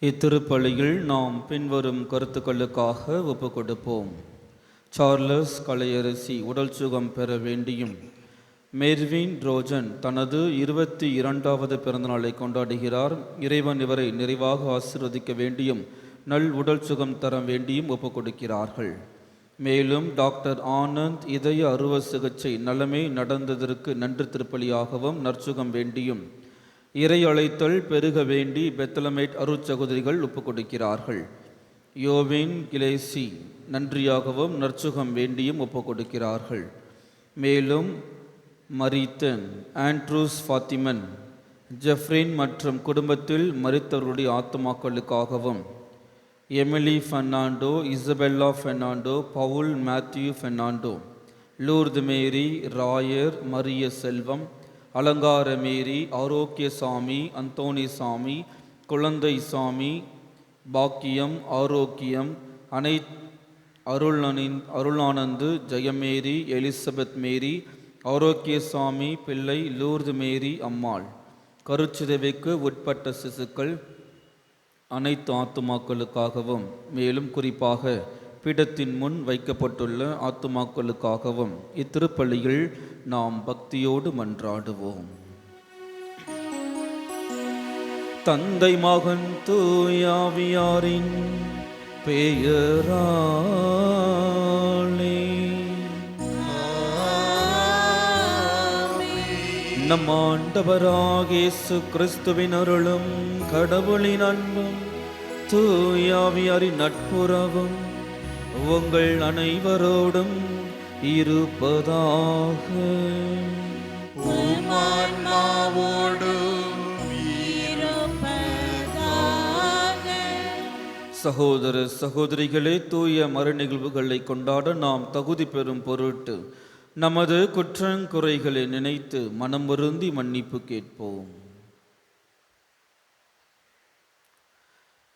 இத்திருப்பலியில் நாம் பின்வரும் கருத்துக்களுக்காக ஒப்புக் கொடுப்போம். சார்லஸ் கலையரசி உடல் சுகம் பெற வேண்டியும், மெர்வின் ரோஜன் தனது 22வது பிறந்தநாளை கொண்டாடுகிறார். இறைவன் இவரை நிறைவாக ஆசீர்வதிக்க வேண்டியும் நல் உடல் சுகம் தர வேண்டியும் ஒப்புக் கொடுக்கிறார்கள். மேலும் டாக்டர் ஆனந்த் இதய அறுவை சிகிச்சை நலமே நடந்ததற்கு நன்றி திருப்பலியாகவும் நற்சுகம் வேண்டியும், இறை அழைத்தல் பெருக வேண்டி பெத்தலமேட் அருட்சகோதரிகள் ஒப்புக் கொடுக்கிறார்கள். யோவின் கிலேசி நன்றியாகவும் நற்சுகம் வேண்டியும் ஒப்புக் கொடுக்கிறார்கள். மேலும் மரித்தன், ஆண்ட்ரூஸ் ஃபாத்திமன், ஜெஃப்ரின் மற்றும் குடும்பத்தில் மரித்தவர்களுடைய ஆத்மாக்களுக்காகவும், Emily Fernando, Isabella Fernando, Paul Matthew Fernando, Lourdu Mary, Rayar, Mariya Selvam, Alangara Mary, ஆரோக்கிய சாமி, அந்தோணி சாமி, குழந்தை சாமி, பாக்கியம், ஆரோக்கியம், அருளானந்து, ஜெயமேரி, எலிசபெத் மேரி, ஆரோக்கிய சாமி பிள்ளை, லூர்து மேரி அம்மாள், கருச்சிதைவுக்கு உட்பட்ட சிசுக்கள் அனைத்து ஆத்துமாக்களுக்காகவும், மேலும் குறிப்பாக பீடத்தின் முன் வைக்கப்பட்டுள்ள ஆத்துமாக்களுக்காகவும் இத்திருப்பலியில் நாம் பக்தியோடு மன்றாடுவோம். தந்தை மகன் தூயாவியாரின் பெயராலே நம் ஆண்டவராகிய இயேசு கிறிஸ்துவின் அருளும் கடவுளின் அன்பும் தூயாவியாரின் நட்புறவும் உங்கள் அனைவரோடும் இருப்பதாக. சகோதர சகோதரிகளே, தூய மறு நிகழ்வுகளை கொண்டாட நாம் தகுதி பெறும் பொருட்டு நமது குற்றங்குறைகளை நினைத்து மனம் வருந்தி மன்னிப்பு கேட்போம்.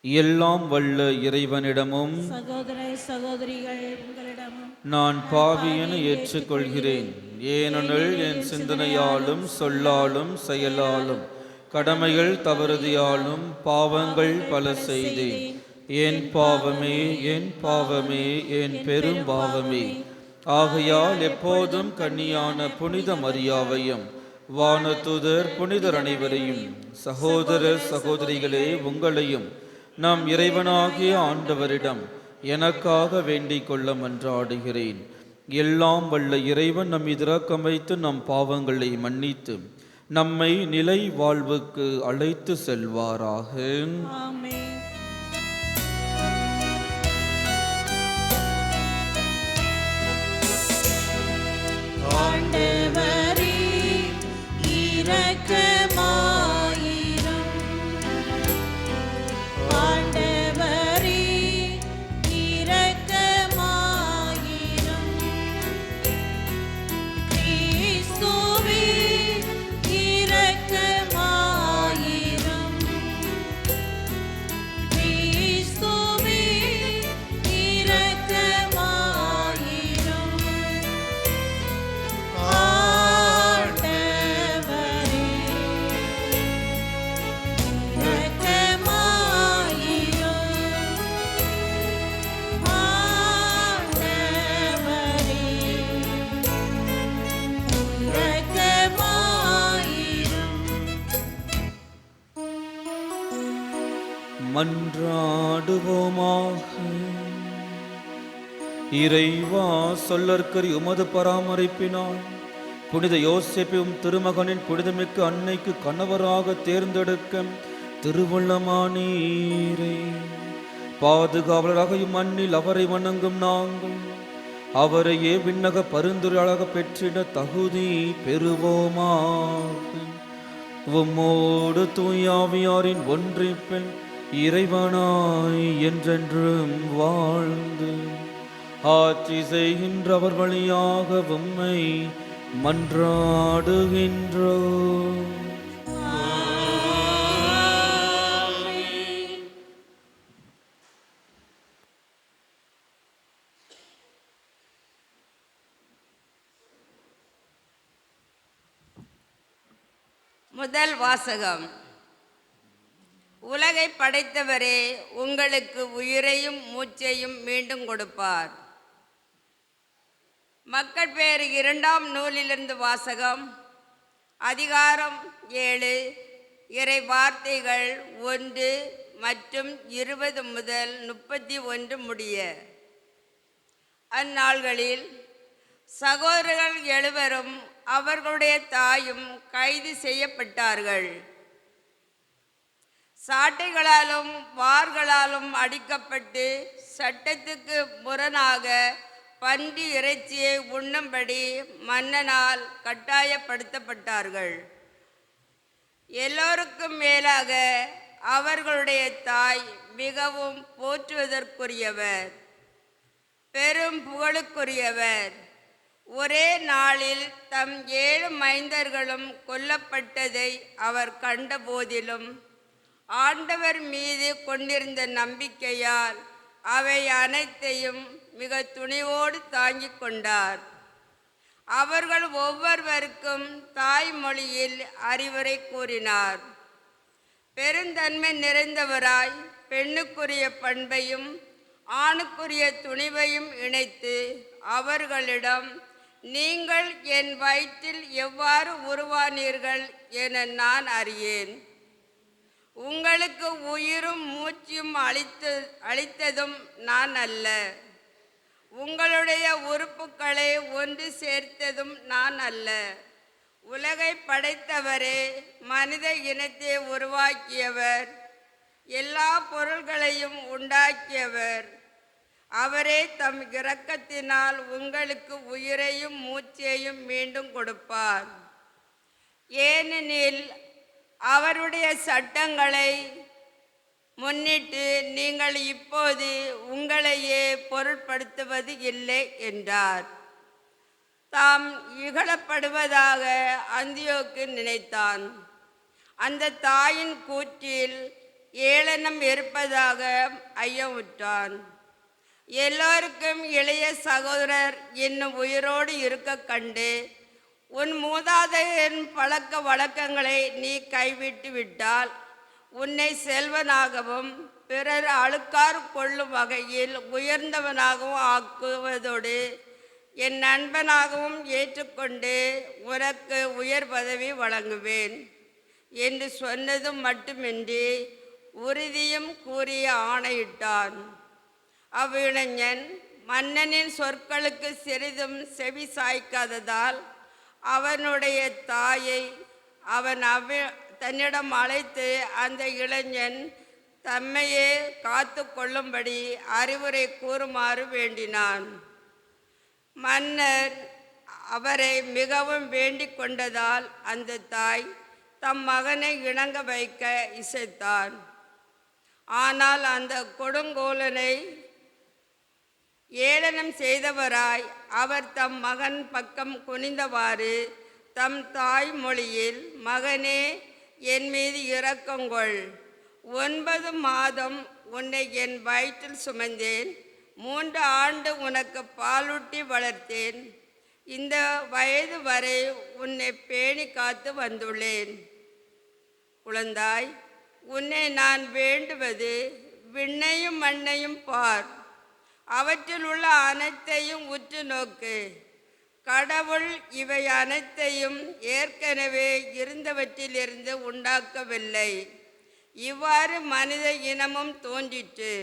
எல்லாம் வல்ல இறைவனிடமும் சகோதர சகோதரிகள் உங்களிடமும் நான் பாவி என ஏற்றுக்கொள்கிறேன். ஏனெனில் என் சிந்தனையாலும் சொல்லாலும் செயலாலும் கடமைகள் தவறுதியாலும் பாவங்கள் பல செய்தேன். என் பாவமே, என் பாவமே, என் பெரும் பாவமே. ஆகையால் எப்போதும் கன்னியான புனித மரியாவையும் வானதூதர் புனிதர் அனைவரையும், சகோதர சகோதரிகளே உங்களையும் நம் இறைவனாகிய ஆண்டவரிடம் எனக்காக வேண்டிக் கொள்ள மன்றாடுகிறேன். எல்லாம் வல்ல இறைவன் நம் இரக்கம் வைத்து நம் பாவங்களை மன்னித்து நம்மை நிலை வாழ்வுக்கு அழைத்து செல்வாராக. ஆமென். ஆண்டவரே இரக்கமாயிரும். ஆண்டவரே இரக்கமாயிரும். கிறிஸ்துவே இரக்கமாயிரும். கிறிஸ்துவே இரக்கமாயிரும். ஆண்டவரே இரக்கமாயிரும். ஆண்டவரே இரக்கமாயிரும். மன்றாடுவோமாக. இறைவா, சொல்லற்கரி உமது பராமரிப்பினால் புனித யோசேப்பும் திருமகனின் புனிதமிக்க அன்னைக்கு கணவராக தேர்ந்தெடுக்க திருவுள்ளமானீரே. பாதுகாவலராக இம்மண்ணில் அவரை வணங்கும் நாங்கள் அவரையே விண்ணக பரிந்துரையாளராக பெற்றிட தகுதி பெறுவோமாக. உம்மோடு தூயாவியாரின் ஒன்றிப்பில் இறைவனாய் என்றென்றும் வாழ்ந்து ஆட்சி செய்கின்றவர் வழியாக உம்மை மன்றாடுகின்றோம். முதல் வாசகம். உலகை படைத்தவரே உங்களுக்கு உயிரையும் மூச்சையும் மீண்டும் கொடுப்பார். மக்கள் பேர் 2ஆம் நூலிலிருந்து வாசகம். அதிகாரம் 7, இறை வார்த்தைகள் 1 மற்றும் 20 முதல் 31 முடிய. அந்நாள்களில் சகோதரர்கள் 7 அவர்களுடைய தாயும் கைது செய்யப்பட்டார்கள். சாட்டைகளாலும் வார்களாலும் அடிக்கப்பட்டு சட்டத்துக்கு முரணாக பன்றி இறைச்சியை உண்ணும்படி மன்னனால் கட்டாயப்படுத்தப்பட்டார்கள். எல்லோருக்கும் மேலாக அவர்களுடைய தாய் மிகவும் போற்றுவதற்குரியவர், பெரும் புகழுக்குரியவர். ஒரே நாளில் தம் 7 மைந்தர்களும் கொல்லப்பட்டதை அவர் கண்டபோதிலும் ஆண்டவர் மீது கொண்டிருந்த நம்பிக்கையால் அவை அனைத்தையும் மிக துணிவோடு தாங்கிக் கொண்டார். அவர்கள் ஒவ்வொருவருக்கும் தாய்மொழியில் அறிவுரை கூறினார். பெருந்தன்மை நிறைந்தவராய் பெண்ணுக்குரிய பண்பையும் ஆணுக்குரிய துணிவையும் இணைத்து அவர்களிடம், நீங்கள் என் வயிற்றில் எவ்வாறு உருவானீர்கள் என நான் அறியேன். உங்களுக்கு உயிரும் மூச்சும் அளித்ததும் நான் அல்ல. உங்களுடைய உறுப்புகளை ஒன்று சேர்த்ததும் நான் அல்ல. உலகை படைத்தவரே, மனித இனத்தை உருவாக்கியவர், எல்லா பொருள்களையும் உண்டாக்கியவர். அவரே தம் இரக்கத்தினால் உங்களுக்கு உயிரையும் மூச்சையும் மீண்டும் கொடுப்பார். ஏனெனில் அவருடைய சட்டங்களை முன்னிட்டு நீங்கள் இப்போது உங்களையே பொருட்படுத்துவது இல்லை என்றார். தாம் இகழப்படுவதாக அந்தியோக்கு நினைத்தான். அந்த தாயின் கூற்றில் ஏளனம் இருப்பதாக ஐயமுற்றான். எல்லோருக்கும் இளைய சகோதரர் இன்னும் உயிரோடு இருக்க கண்டு, உன் மூதாதையரின் பழக்க வழக்கங்களை நீ கைவிட்டு விட்டால் உன்னை செல்வனாகவும் பிறர் அழுக்காறு கொள்ளும் வகையில் உயர்ந்தவனாகவும் ஆக்குவதோடு என் நண்பனாகவும் ஏற்றுக்கொண்டு உனக்கு உயர் பதவி வழங்குவேன் என்று சொன்னதும் மட்டுமின்றி உறுதியும் கூறிய ஆணையிட்டான். அவ்விளைஞன் மன்னனின் சொற்களுக்கு சிறிதும் செவி சாய்க்காததால் அவனுடைய தாயை அவன் தன்னிடம் அழைத்து அந்த இளைஞன் தம்மையே காத்து கொள்ளும்படி அறிவுரை கூறுமாறு வேண்டினான். மன்னர் அவரை மிகவும் வேண்டிக் கொண்டதால் அந்த தாய் தம் மகனை இணங்க வைக்க இசைத்தார். ஆனால் அந்த கொடுங்கோலனை ஏளனம் செய்தவராய் அவர் தம் மகன் பக்கம் குனிந்தவாறு தம் தாய்மொழியில், மகனே, என் மீது இரக்கங்கொள். 9 மாதம் உன்னை என் வயிற்றில் சுமந்தேன். 3 ஆண்டு உனக்கு பாலூட்டி வளர்த்தேன். இந்த வயது வரை உன்னை பேணி காத்து வந்துள்ளேன். குழந்தாய், உன்னை நான் வேண்டுவது விண்ணையும் மண்ணையும் பார். அவற்றில் உள்ள அனைத்தையும் உற்று நோக்கு. கடவுள் இவை அனைத்தையும் ஏற்கனவே இருந்தவற்றிலிருந்து உண்டாக்கவில்லை. இவ்வாறு மனித இனமும் தோன்றிற்று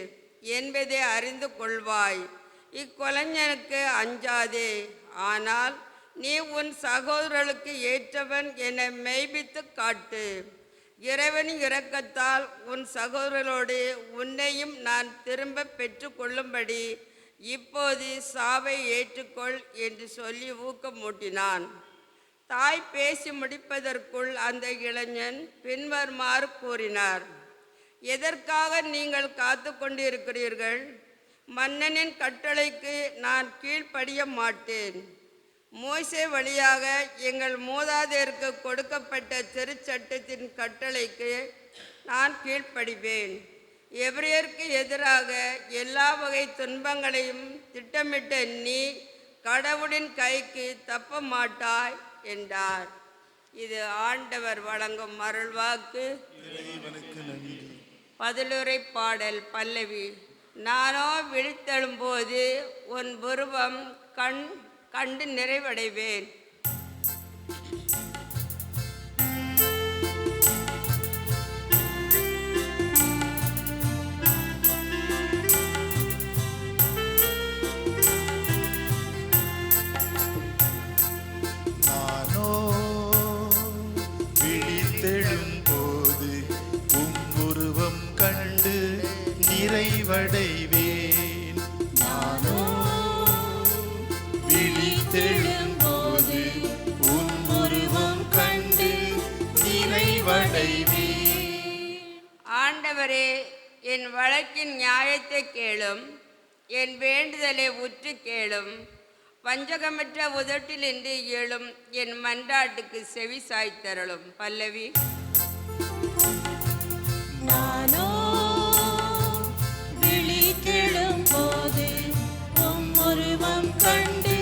என்பதை அறிந்து கொள்வாய். இக்கொலைஞனுக்கு அஞ்சாதே, ஆனால் நீ உன் சகோதரர்களுக்கு ஏற்றவன் என மெய்ப்பித்து காட்டு. இறைவனின் இரக்கத்தால் உன் சகோதரர்களோடு உன்னையும் நான் திரும்ப பெற்று கொள்ளும்படி இப்போது சாவை ஏற்றுக்கொள் என்று சொல்லி ஊக்கமூட்டினான். தாய் பேசி முடிப்பதற்குள் அந்த இளைஞன் பின்வருமாறு கூறினார். எதற்காக நீங்கள் காத்து கொண்டிருக்கிறீர்கள்? மன்னனின் கட்டளைக்கு நான் கீழ்ப்படிய மாட்டேன். மோசே வழியாக எங்கள் மூதாதையருக்கு கொடுக்கப்பட்ட திருச்சட்டத்தின் கட்டளைக்கு நான் கீழ்ப்படிவேன். எபிரேயருக்கு எதிராக எல்லா வகை துன்பங்களையும் திட்டமிட்ட நீ கடவுளின் கைக்கு தப்ப மாட்டாய் என்றார். இது ஆண்டவர் வழங்கும் அருள்வாக்கு. இறைவனுக்கு நன்றி. பதிலுரை பாடல் பல்லவி. நானோ விழித்தெழும்போது உன் உருவம் கண்டு நிறைவடைவேன். நானோ விழித்தெழும்போது உம் உருவம் கண்டு நிறைவடைவேன். நானோ விழித்தெழும்போது உம் உருவம் கண்டு நிறைவடைவேன். ஆண்டவரே, என் வழக்கின் நியாயத்தை கேளும், என் வேண்டுதலை உற்று கேளும். வஞ்சகமற்ற உதட்டிலின்றி எழும் என் மன்றாட்டுக்கு செவி சாய்த்தருளும். பல்லவி. நானோ விழித்தெழும்போது உம் உருவம் கண்டு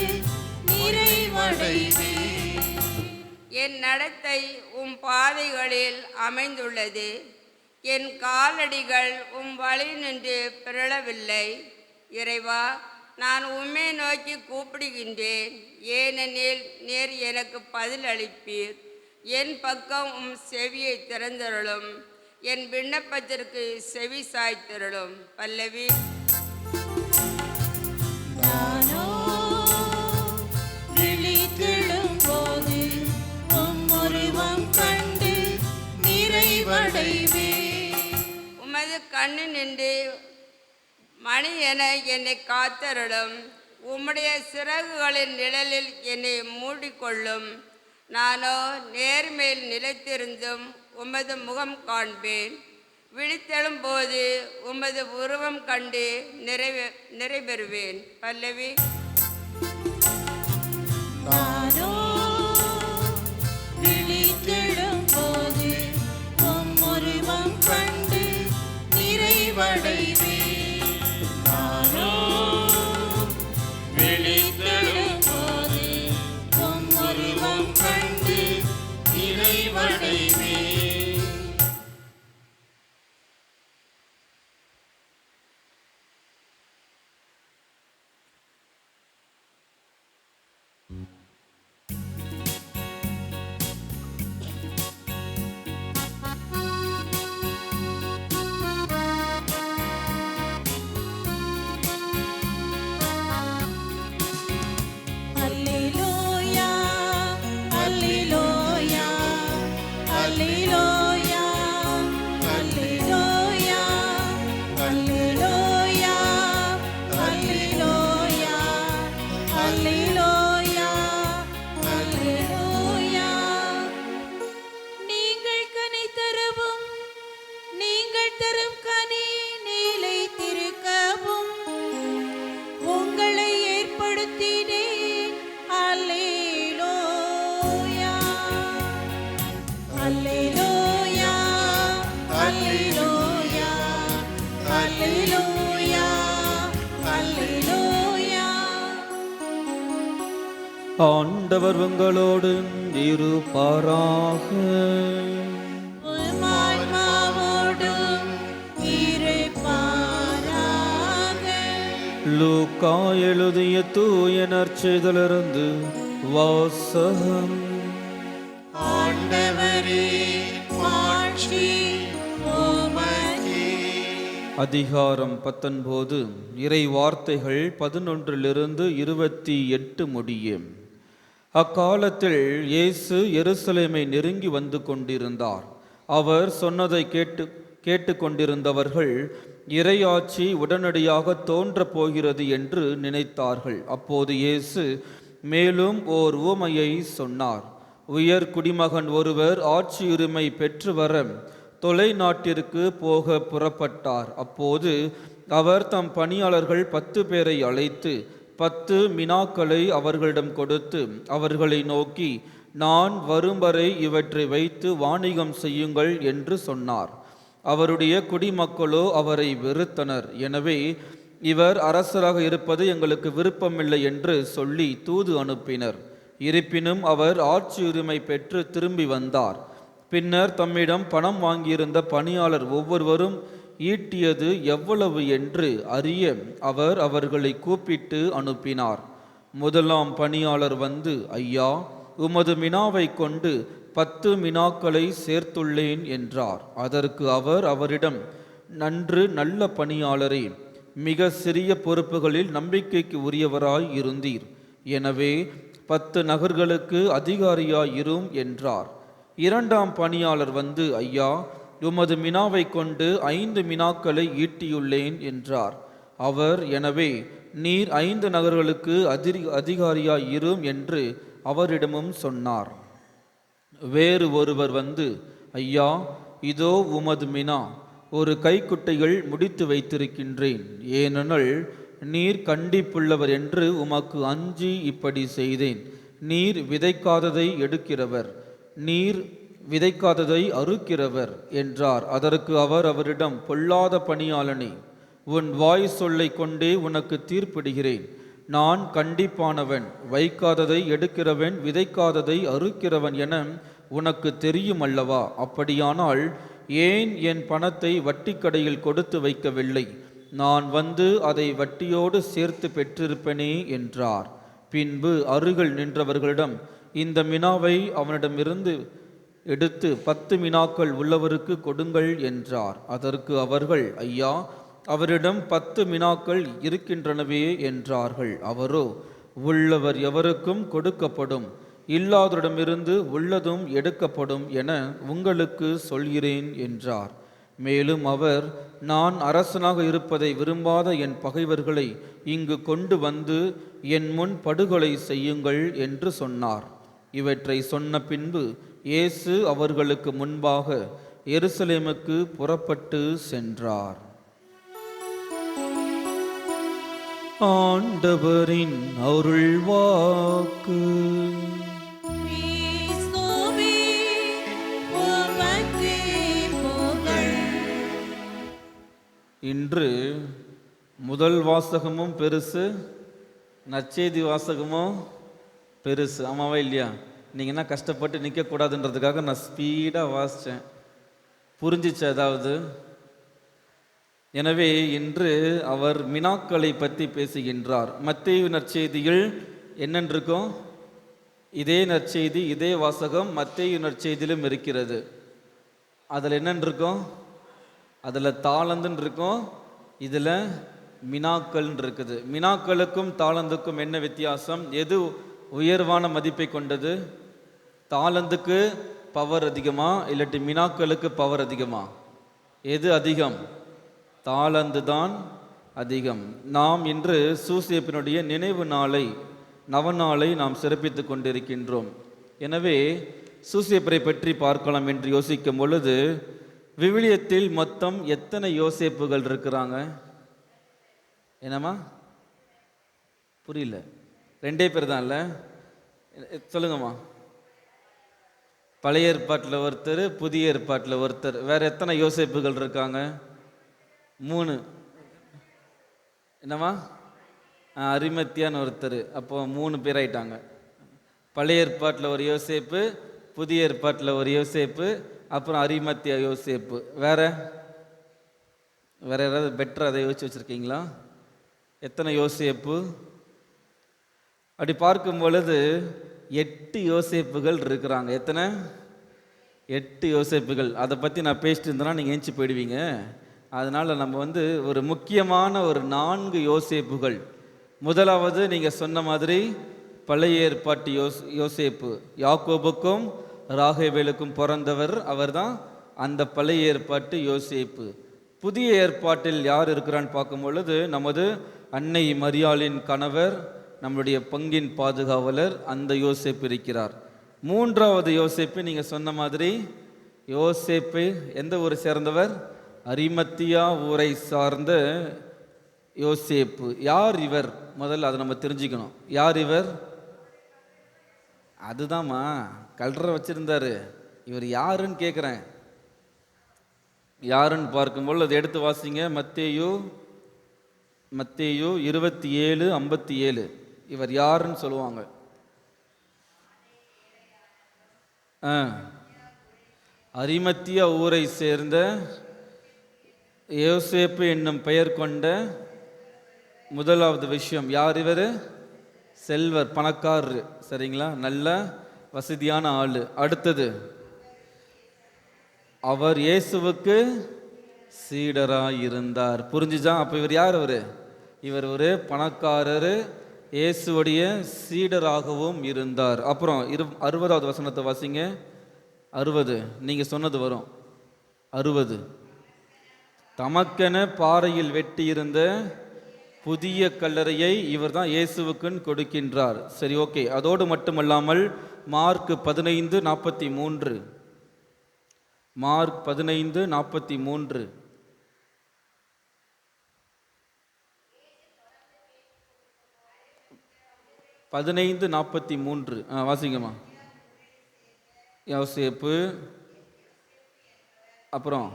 நிறைவடைவேன். என் நடத்தை உம் பாதைகளில் அமைந்துள்ளது, என் காலடிகள் உம் வழி நின்று பிறழவில்லை. இறைவா, நான் உம்மை நோக்கி கூப்பிடுகின்றேன், ஏனெனில் நீர் எனக்கு பதில் அளிப்பீர். என் பக்கம் உம் செவியை திறந்தருளும், என் விண்ணப்பத்திற்கு செவி சாய்த்தருளும். பல்லவி. நானோ விழித்தெழும்போது உம் உருவம் கண்டு நிறைவடைவேன். உமது கண்ணு நின்று மணி என என்னை காத்தருளும், உம்முடைய சிறகுகளின் நிழலில் என்னை மூடிக்கொள்ளும். நானோ நேர்மையில் நிலைத்திருந்தும் உமது முகம் காண்பேன். விழித்தெழும்போது உமது உருவம் கண்டு நிறைபெறுவேன். பல்லவி. நானோ விழித்தெழும்போது உம் உருவம் கண்டு நிறைவடைவேன். நானோ விழித்தெழும்போது உம் உருவம் கண்டு நிறைவடைவேன். அல்லேலூயா, அல்லேலூயா, அல்லேலூயா, அல்லேலூயா, அல்லேலூயா, அல்லேலூயா, அல்லேலூயா, அல்லேலூயா. நீங்கள் கனி தரவும், நீங்கள் தரும் கனி நிலைத்திருக்கவும் உங்களை ஏற்படுத்தினேன். அல்லேலூயா, அல்லேலூயா, அல்லேலூயா, அல்லேலூயா, அல்லேலூயா. ஆண்டவர் உங்களோடு இருப்பாராக. உம் ஆன்மாவோடும் இருப்பாராக. லூக்கா எழுதிய தூய நற்செய்தியிலிருந்து வாசகம். ஆண்டவரே, மாட்சி உமக்கே. அதிகாரம் 19. இறை வார்த்தைகள் 11 28 முடிய. அக்காலத்தில் இயேசு எருசலேமை நெருங்கி வந்து கொண்டிருந்தார். அவர் சொன்னதை கேட்டுக்கொண்டிருந்தவர்கள் இறையாட்சி உடனடியாக தோன்றப் போகிறது என்று நினைத்தார்கள். அப்போது இயேசு மேலும் ஓர் உவமையை சொன்னார். உயர் குடிமகன் ஒருவர் ஆட்சியுரிமை பெற்று வர தொலைநாட்டிற்கு போக புறப்பட்டார். அப்போது அவர் தம் பணியாளர்கள் 10 பேரை அழைத்து 10 மினாக்களை அவர்களிடம் கொடுத்து அவர்களை நோக்கி, நான் வரும் வரை இவற்றை வைத்து வாணிகம் செய்யுங்கள் என்று சொன்னார். அவருடைய குடிமக்களோ அவரை வெறுத்தனர். எனவே இவர் அரசராக இருப்பது எங்களுக்கு விருப்பமில்லை என்று சொல்லி தூது அனுப்பினர். இருப்பினும் அவர் ஆட்சியுரிமை பெற்று திரும்பி வந்தார். பின்னர் தம்மிடம் பணம் வாங்கியிருந்த பணியாளர் ஒவ்வொருவரும் ஈட்டியது எவ்வளவு என்று அறிய அவர் அவர்களை கூப்பிட்டு அனுப்பினார். முதலாம் பணியாளர் வந்து, ஐயா, உமது மினாவை கொண்டு 10 மினாக்களை சேர்த்துள்ளேன் என்றார். அதற்கு அவர் அவரிடம், நன்று நல்ல பணியாளரே, மிக சிறிய பொறுப்புகளில் நம்பிக்கைக்கு உரியவராய் இருந்தீர். எனவே 10 நகர்களுக்கு அதிகாரியாய் இரும் என்றார். இரண்டாம் பணியாளர் வந்து, ஐயா, உமது மினாவை கொண்டு 5 மினாக்களை ஈட்டியுள்ளேன் என்றார். அவர், எனவே நீர் 5 நகர்களுக்கு அதிகாரியாய் இரும் என்று அவரிடமும் சொன்னார். வேறு ஒருவர் வந்து, ஐயா, இதோ உமது மினா, ஒரு கைக்குட்டைகள் முடித்து வைத்திருக்கின்றேன். ஏனெனில் நீர் கண்டிப்புள்ளவர் என்று உமக்கு அஞ்சி இப்படி செய்தேன். நீர் விதைக்காததை எடுக்கிறவர், நீர் விதைக்காததை அறுக்கிறவர் என்றார். அதற்கு அவர் அவரிடம், பொல்லாத பணியாளனே, உன் வாய் சொல்லை கொண்டே உனக்கு தீர்ப்பிடுகிறேன். நான் கண்டிப்பானவன், வைக்காததை எடுக்கிறவன், விதைக்காததை அறுக்கிறவன் என உனக்கு தெரியும் அல்லவா? அப்படியானால் ஏன் என் பணத்தை வட்டிக்கடையில் கொடுத்து வைக்கவில்லை? நான் வந்து அதை வட்டியோடு சேர்த்து பெற்றிருப்பேனே என்றார். பின்பு அருகில் நின்றவர்களிடம், இந்த மினாவை அவனிடமிருந்து எடுத்து 10 மினாக்கள் உள்ளவருக்கு கொடுங்கள் என்றார். அதற்கு அவர்கள், ஐயா, அவரிடம் 10 மினாக்கள் இருக்கின்றனவே என்றார்கள். அவரோ, உள்ளவர் எவருக்கும் கொடுக்கப்படும், இல்லாதவரிடமிருந்து உள்ளதும் எடுக்கப்படும் என உங்களுக்கு சொல்கிறேன் என்றார். மேலும் அவர், நான் அரசனாக இருப்பதை விரும்பாத என் பகைவர்களை இங்கு கொண்டு வந்து என் முன் படுகொலை செய்யுங்கள் என்று சொன்னார். இவற்றை சொன்ன பின்பு இயேசு அவர்களுக்கு முன்பாக எருசலேமுக்கு புறப்பட்டு சென்றார். ஆண்டவரின் அருள்வாக்கு. கிறிஸ்துவே, உமக்கே புகழ். இன்று முதல் வாசகமும் பெருசு, நற்செய்தி வாசகமும் பெருசு. ஆமாவா இல்லையா? நீங்கள் என்ன கஷ்டப்பட்டு நிற்கக்கூடாதுன்றதுக்காக நான் ஸ்பீடாக வாசித்தேன். புரிஞ்சிச்சு ஏதாவது? எனவே இன்று அவர் மினாக்களை பற்றி பேசுகின்றார். மத்தேயு நற்செய்தியில் என்னென்றிருக்கும்? இதே நற்செய்தி, இதே வாசகம் மத்தேயு நற்செய்தியிலும் இருக்கிறது. அதில் என்னென்றிருக்கும்? அதில் தாளந்துன்னு இருக்கும், இதில் மினாக்கள் இருக்குது. மினாக்களுக்கும் தாளந்துக்கும் என்ன வித்தியாசம்? எது உயர்வான மதிப்பை கொண்டது? தாளந்துக்கு பவர் அதிகமா, இல்லாட்டி மினாக்களுக்கு பவர் அதிகமா? எது அதிகம்? தாளந்து தான் அதிகம். நாம் இன்று சூசேப்பினுடைய நினைவு நாளை, நவநாளை நாம் சிறப்பித்து கொண்டிருக்கின்றோம். எனவே சூசேப்பரை பற்றி பார்க்கலாம் என்று யோசிக்கும் பொழுது, விவிலியத்தில் மொத்தம் எத்தனை யோசேப்புகள் இருக்கிறாங்க? என்னம்மா புரியல? 2 பேர் தான் இல்லை? சொல்லுங்கம்மா. பழைய ஏற்பாட்டில் ஒருத்தர், புதிய ஏற்பாட்டில் ஒருத்தர். வேற எத்தனை யோசேப்புகள் இருக்காங்க? 3. என்னம்மா? அரிமத்தியான்னு ஒருத்தர். அப்போ 3 பேர் ஆயிட்டாங்க. பழைய ஏற்பாட்டில் ஒரு யோசேப்பு, புதிய ஏற்பாட்டில் ஒரு யோசேப்பு, அப்புறம் அரிமத்தியா யோசேப்பு. வேற யாராவது பெட்டர் அதை யோசிச்சு வச்சுருக்கீங்களா? எத்தனை யோசேப்பு? அப்படி பார்க்கும் பொழுது 8 யோசேப்புகள் இருக்கிறாங்க. எத்தனை? 8 யோசேப்புகள். அதை பற்றி நான் பேசிட்டு இருந்தேன்னா நீங்கள் ஏஞ்சி போயிடுவீங்க. அதனால் நம்ம ஒரு முக்கியமான 4 யோசேப்புகள். முதலாவது நீங்கள் சொன்ன மாதிரி பழைய ஏற்பாட்டு யோசேப்பு, யாக்கோபுக்கும் ராகேவேலுக்கும் பிறந்தவர். அவர்தான் அந்த பழைய ஏற்பாட்டு யோசேப்பு. புதிய ஏற்பாட்டில் யார் இருக்கிறான்னு பார்க்கும் பொழுது நமது அன்னை மரியாளின் கணவர், நம்முடைய பங்கின் பாதுகாவலர், அந்த யோசேப்பு இருக்கிறார். 3வது யோசேப்பு நீங்கள் சொன்ன மாதிரி யோசேப்பு எந்த ஊரை சேர்ந்தவர்? அரிமத்தியா ஊரை சார்ந்த யோசேப்பு. யார் இவர்? முதல்ல அதை நம்ம தெரிஞ்சுக்கணும். யார் இவர்? அதுதாம்மா கல்ற வச்சிருந்தாரு. இவர் யாருன்னு கேட்குறேன். யாருன்னு பார்க்கும்போது அதை எடுத்து வாசிங்க. மத்தேயு 27:57. இவர் யாருன்னு சொல்லுவாங்க? அரிமத்தியா ஊரை சேர்ந்த யோசேப்பு என்னும் பெயர் கொண்ட முதலாவது விஷயம் யார்? இவர் செல்வர், பணக்காரர், சரிங்களா, நல்ல வசதியான ஆள். அடுத்தது, அவர் இயேசுவுக்கு சீடராய் இருந்தார். புரிஞ்சுச்சா? அப்போ இவர் யார்? இவர் ஒரு பணக்காரர், இயேசுவுடைய சீடராகவும் இருந்தார். அப்புறம் 60வது வசனத்தை வாசிங்க. 60 நீங்கள் சொன்னது வரும். 60 தமக்கென பாறையில் வெட்டியிருந்த புதிய கல்லறையை இவர் தான் இயேசுவுக்குன்னு கொடுக்கின்றார். சரி, ஓகே. அதோடு மட்டுமல்லாமல் மார்க் 15:43, மார்க் 15:43, வாசிங்கம்மா. யோசேப்பு, அப்புறம்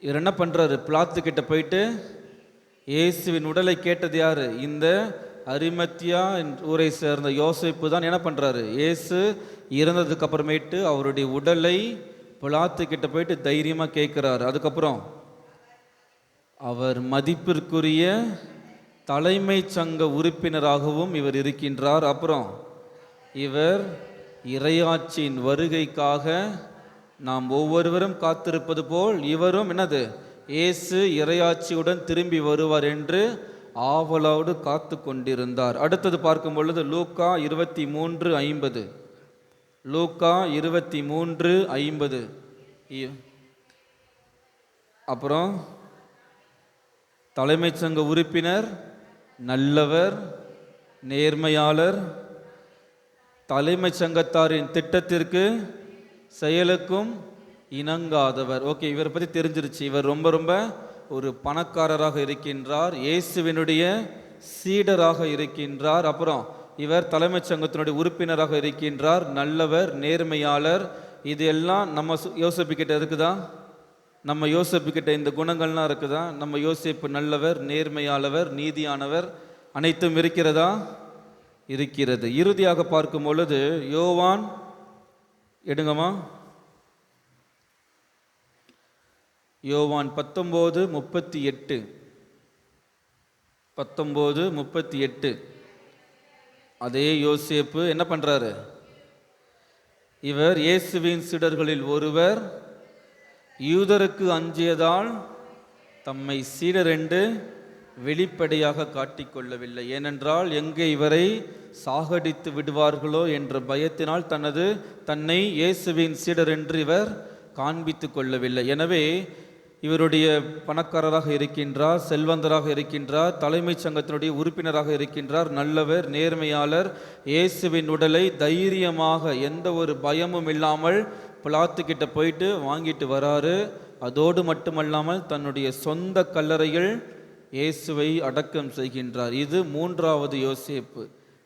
இவர் என்ன பண்ணுறாரு? பிலாத்து கிட்ட போயிட்டு இயேசுவின் உடலை கேட்டது யார்? இந்த அரிமத்தியா ஊரை சேர்ந்த யோசேப்பு தான் என்ன பண்ணுறாரு? இயேசு இறந்ததுக்கு அப்புறமேட்டு அவருடைய உடலை பிலாத்து கிட்ட போயிட்டு தைரியமாக கேட்குறாரு. அதுக்கப்புறம் அவர் மதிப்பிற்குரிய தலைமை சங்க உறுப்பினராகவும் இவர் இருக்கின்றார். அப்புறம் இவர் இறையாட்சியின் வருகைக்காக நாம் ஒவ்வொருவரும் காத்திருப்பது போல் இவரும் என்னது? இயேசு இறையாட்சியுடன் திரும்பி வருவார் என்று ஆவலோடு காத்து கொண்டிருந்தார். அடுத்தது பார்க்கும் பொழுது லூக்கா 23:50, லூக்கா 23:50. அப்புறம் தலைமை சங்க உறுப்பினர், நல்லவர், நேர்மையாளர், தலைமை சங்கத்தாரின் திட்டத்திற்கு செயலுக்கும் இணங்காதவர். ஓகே, இவரை பற்றி தெரிஞ்சிருச்சு. இவர் ரொம்ப ரொம்ப ஒரு பணக்காரராக இருக்கின்றார், இயேசுவினுடைய சீடராக இருக்கின்றார். அப்புறம் இவர் தலைமைச் சங்கத்தினுடைய உறுப்பினராக இருக்கின்றார், நல்லவர், நேர்மையாளர். இது எல்லாம் நம்ம யோசேப்புக்கிட்ட இருக்குதா? நம்ம யோசேப்புக்கிட்ட இந்த குணங்கள்லாம் இருக்குதா? நம்ம யோசேப்பு நல்லவர், நேர்மையாளவர், நீதியானவர், அனைத்தும் இருக்கிறதா? இருக்கிறது. இறுதியாக பார்க்கும் பொழுது யோவான் எடுங்கம்மா, யோவான் 19:38, 19:38. அதே யோசேப்பு என்ன பண்றாரு? இவர் இயேசுவின் சீடர்களில் ஒருவர், யூதருக்கு அஞ்சியதால் தம்மை சீடர் என்று வெளிப்படையாக காட்டிக்கொள்ளவில்லை. ஏனென்றால் எங்கே இவரை சாகடித்து விடுவார்களோ என்ற பயத்தினால் தன்னை இயேசுவின் சீடர் என்று இவர் காண்பித்து கொள்ளவில்லை. எனவே இவருடைய பணக்காரராக இருக்கின்றார், செல்வந்தராக இருக்கின்றார், தலைமைச் சங்கத்தினுடைய உறுப்பினராக இருக்கின்றார், நல்லவர், நேர்மையாளர், இயேசுவின் உடலை தைரியமாக எந்த ஒரு பயமும் இல்லாமல் பிலாத்து கிட்ட போயிட்டு வாங்கிட்டு வராரு. அதோடு மட்டுமல்லாமல் தன்னுடைய சொந்த கல்லறையில் இயேசுவை அடக்கம் செய்கின்றார். இது 3வது யோசேப்பு.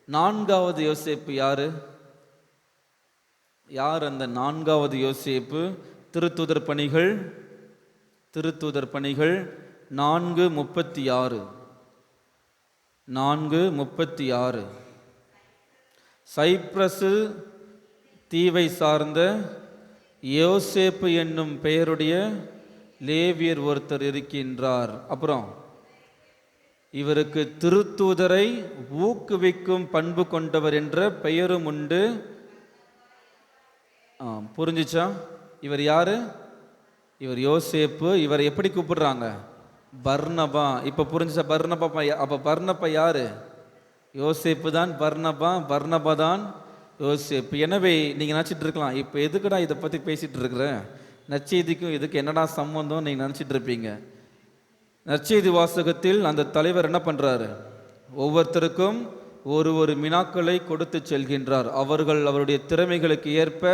4வது யோசேப்பு யாரு? யார் அந்த 4வது யோசேப்பு? திருத்தூதர் பணிகள் 4:36. சைப்ரசு தீவை சார்ந்த யோசேப்பு என்னும் பெயருடைய லேவியர் ஒருத்தர் இருக்கின்றார். அப்புறம் இவருக்கு திருத்தூதரை ஊக்குவிக்கும் பண்பு கொண்டவர் என்ற பெயரும் உண்டு. புரிஞ்சுச்சா? இவர் யாரு? இவர் யோசேப்பு. இவரை எப்படி கூப்பிடுறாங்க? பர்னபா. இப்போ புரிஞ்சுச்சா? பர்னபா. அப்போ பர்னபா யாரு? யோசேப்பு தான் பர்னபா, பர்னபா தான் யோசேப்பு. எனவே நீங்கள் நினச்சிட்டு இருக்கலாம், இப்போ எதுக்குடா இதை பற்றி பேசிகிட்டு இருக்கிற, நற்செய்திக்கும் இதுக்கு என்னடா சம்பந்தம் நீங்கள் நினச்சிட்டு இருப்பீங்க. நற்செய்தி வாசகத்தில் அந்த தலைவர் என்ன பண்ணுறாரு? ஒவ்வொருத்தருக்கும் ஒரு வினாக்களை கொடுத்து செல்கின்றார். அவருடைய திறமைகளுக்கு ஏற்ப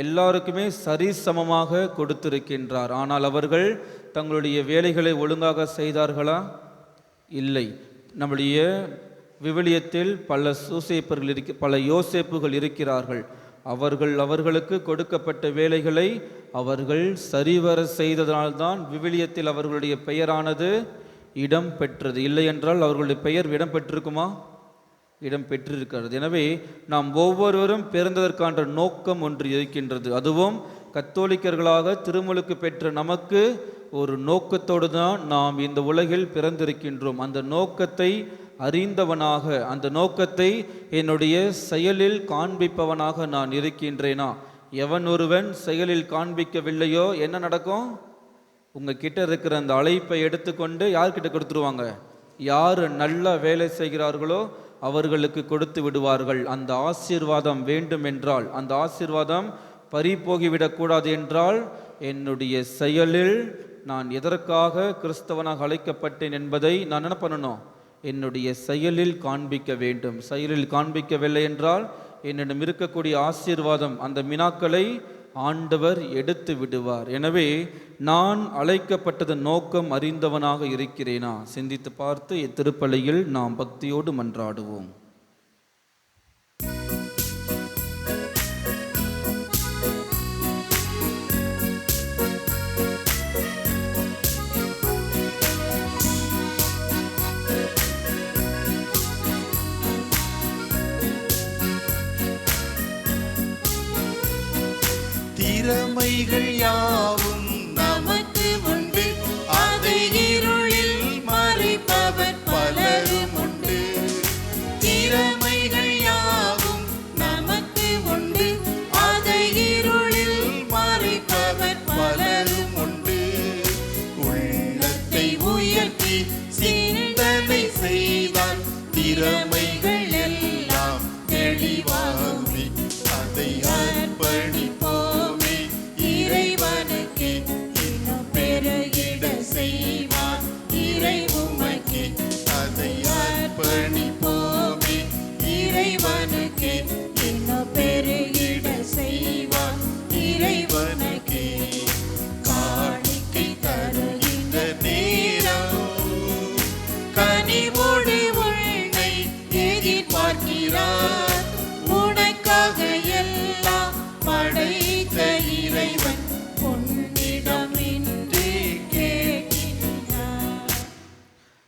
எல்லாருக்குமே சரிசமமாக கொடுத்திருக்கின்றார். ஆனால் அவர்கள் தங்களுடைய வேலைகளை ஒழுங்காக செய்தார்களா? இல்லை. நம்முடைய விவிலியத்தில் பல யோசேப்புகள் இருக்கிறார்கள். அவர்களுக்கு கொடுக்கப்பட்ட வேலைகளை அவர்கள் சரிவர செய்ததனால்தான் விவிலியத்தில் அவர்களுடைய பெயரானது இடம் பெற்றது. இல்லை என்றால் அவர்களுடைய பெயர் இடம் பெற்றிருக்குமா? இடம் பெற்றிருக்கிறது. எனவே நாம் ஒவ்வொருவரும் பிறந்ததற்கான நோக்கம் ஒன்று இருக்கின்றது. அதுவும் கத்தோலிக்கர்களாக திருமுழுக்கு பெற்ற நமக்கு ஒரு நோக்கத்தோடு தான் நாம் இந்த உலகில் பிறந்திருக்கின்றோம். அந்த நோக்கத்தை அறிந்தவனாக, அந்த நோக்கத்தை என்னுடைய செயலில் காண்பிப்பவனாக நான் இருக்கின்றேனா? எவன் ஒருவன் செயலில் காண்பிக்கவில்லையோ என்ன நடக்கும்? உங்ககிட்ட இருக்கிற அந்த அழைப்பை எடுத்துக்கொண்டு யார்கிட்ட கொடுத்துருவாங்க? யார் நல்ல வேலை செய்கிறார்களோ அவர்களுக்கு கொடுத்து விடுவார்கள். அந்த ஆசீர்வாதம் வேண்டும் என்றால், அந்த ஆசீர்வாதம் பறிபோகிவிடக்கூடாது என்றால், என்னுடைய செயலில் நான் எதற்காக கிறிஸ்தவனாக அழைக்கப்பட்டேன் என்பதை நான் என்ன பண்ணணும்? என்னுடைய செயலில் காண்பிக்க வேண்டும். செயலில் காண்பிக்கவில்லை என்றால் என்னிடம் இருக்கக்கூடிய ஆசீர்வாதம், அந்த மினாக்களை ஆண்டவர் எடுத்து விடுவார். எனவே நான் அழைக்கப்பட்டது நோக்கம் அறிந்தவனாக இருக்கிறேனா? சிந்தித்து பார்த்து இத்திருப்பலியில் நாம் பக்தியோடு மன்றாடுவோம். திறமைகள் யாவும் நமக்கு உண்டு, அதை இருளில் மறைப்பவர் பலரும் உண்டு. திறமைகள் யாவும் நமக்கு உண்டு, அதை இருளில் மறைப்பவர் பலரும் உண்டு. உள்ளத்தை உயர்த்தி சிந்தனை செய்தால் திறமைகள் எல்லாம் தெளிவாகுமே. அதை அர்ப்பணிப்போமே இறைவனுக்கு, இன்னும் பெருகிட செய்வான் இறை உமக்கு. அதை அர்ப்பணிப்போமே இறைவனுக்கு, இன்னும் பெருகிட செய்வான் இறைவனுக்கு. காணிக்கை தருகின்ற நேரம் கனிவோடு உன்னை எதிர்பார்க்கிறார். உனக்காக எல்லாம் படைத்த இறைவன் உன்னிடம் இன்று கேட்கின்றார்.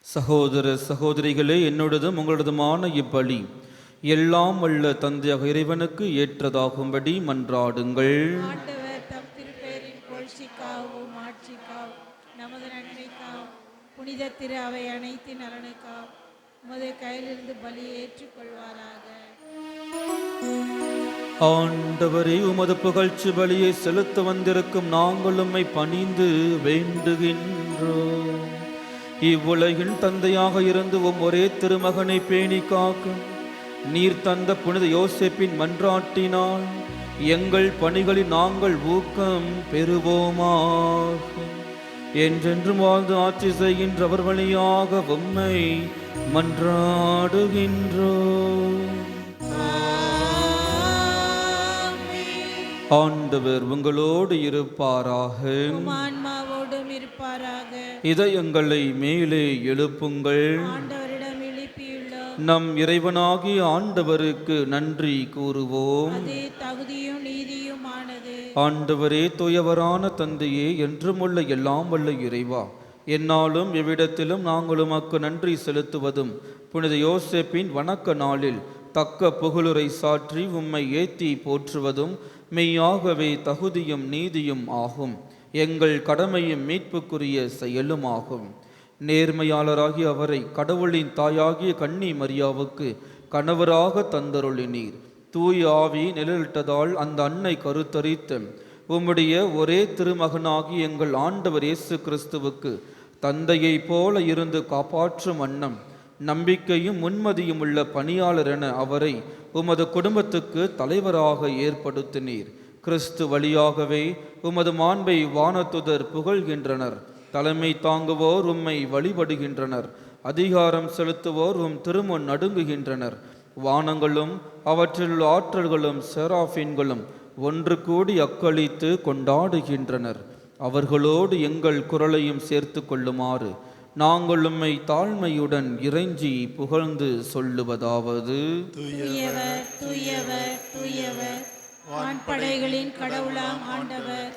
சகோதர சகோதரிகளே, என்னுடையதும் உங்களதுமான இப்பலி எல்லாம் வல்ல தந்தையாக இறைவனுக்கு ஏற்றதாகும்படி மன்றாடுங்கள். ஆண்டவர் தம் திருப்பெயரின் புகழ்ச்சிக்காகவும் ஆட்சிக்காகவும் நமது நன்மைக்காகவும் புனித திரு அவை அனைத்து நலனுக்காகவும் உமது கையிலிருந்து பலியை ஏற்றுக்கொள்வாராக. ஆண்டவரே, உமது புகழ்ச்சி பலியை செலுத்த வந்திருக்கும் நாங்கள் உம்மை பணிந்து வேண்டுகின்றோம். இவ்வுலகின் தந்தையாக இருந்து ஒரே திருமகனை பேணி காக்கும் நீர் தந்த புனித யோசேப்பின் மன்றாட்டினால் எங்கள் பணிகளில் நாங்கள் ஊக்கம் பெறுவோமாக. என்றென்றும் வாழ்ந்து ஆட்சி செய்கின்றவர் வழியாக உம்மை மன்றாடுகின்றோம். ஆண்டவர் உங்களோடு இருப்பாராக. ஆன்மாவோடும் இருப்பாராக. இதயங்களை மேலே எழுப்புங்கள். ஆண்டவரிடம் எழுப்பியுள்ளோம். நம் இறைவனாகிய ஆண்டவருக்கு நன்றி கூறுவோம். அது தகுதியும் நீதியுமானது. ஆண்டவரே, தூயவரான தந்தையே, என்றும் உள்ள எல்லாம் வல்ல இறைவா, என்னாலும் எவ்விடத்திலும் நாங்கள் உமக்கு நன்றி செலுத்துவதும் புனித யோசேப்பின் வணக்க நாளில் தக்க புகழுரை சாற்றி உம்மை ஏத்தி போற்றுவதும் மெய்யாகவே தகுதியும் நீதியும் ஆகும். எங்கள் கடமையும் மீட்புக்குரிய செயலும் ஆகும். நேர்மையாளராகி அவரை கடவுளின் தாயாகிய கன்னி மரியாவுக்கு கணவராக தந்தருளினீர். தூய ஆவி நிழலிட்டதால் அந்த அன்னை கருத்தரித்து உம்முடைய ஒரே திருமகனாகி எங்கள் ஆண்டவர் இயேசு கிறிஸ்துவுக்கு தந்தையை போல இருந்து காப்பாற்றும் வண்ணம் நம்பிக்கையும் முன்மதியும் உள்ள பணியாளர் என அவரை உமது குடும்பத்துக்கு தலைவராக ஏற்படுத்தினீர். கிறிஸ்து வழியாகவே உமது மாண்பை வானத்துதர் புகழ்கின்றனர். தலைமை தாங்குவோர் உம்மை வழிபடுகின்றனர். அதிகாரம் செலுத்துவோர் உம் திருமுன் நடுங்குகின்றனர். வானங்களும் அவற்றில் ஆற்றல்களும் செராஃபின்களும் ஒன்று கூடி அக்களித்து கொண்டாடுகின்றனர். அவர்களோடு எங்கள் குரலையும் சேர்த்து கொள்ளுமாறு நாங்கள் உம்மை தாழ்மையுடன் இறைஞ்சி புகழ்ந்து சொல்லுவதாவது: தூயவர் தூயவர் தூயவர், வான்படைகளின் கடவுளாம் ஆண்டவர்.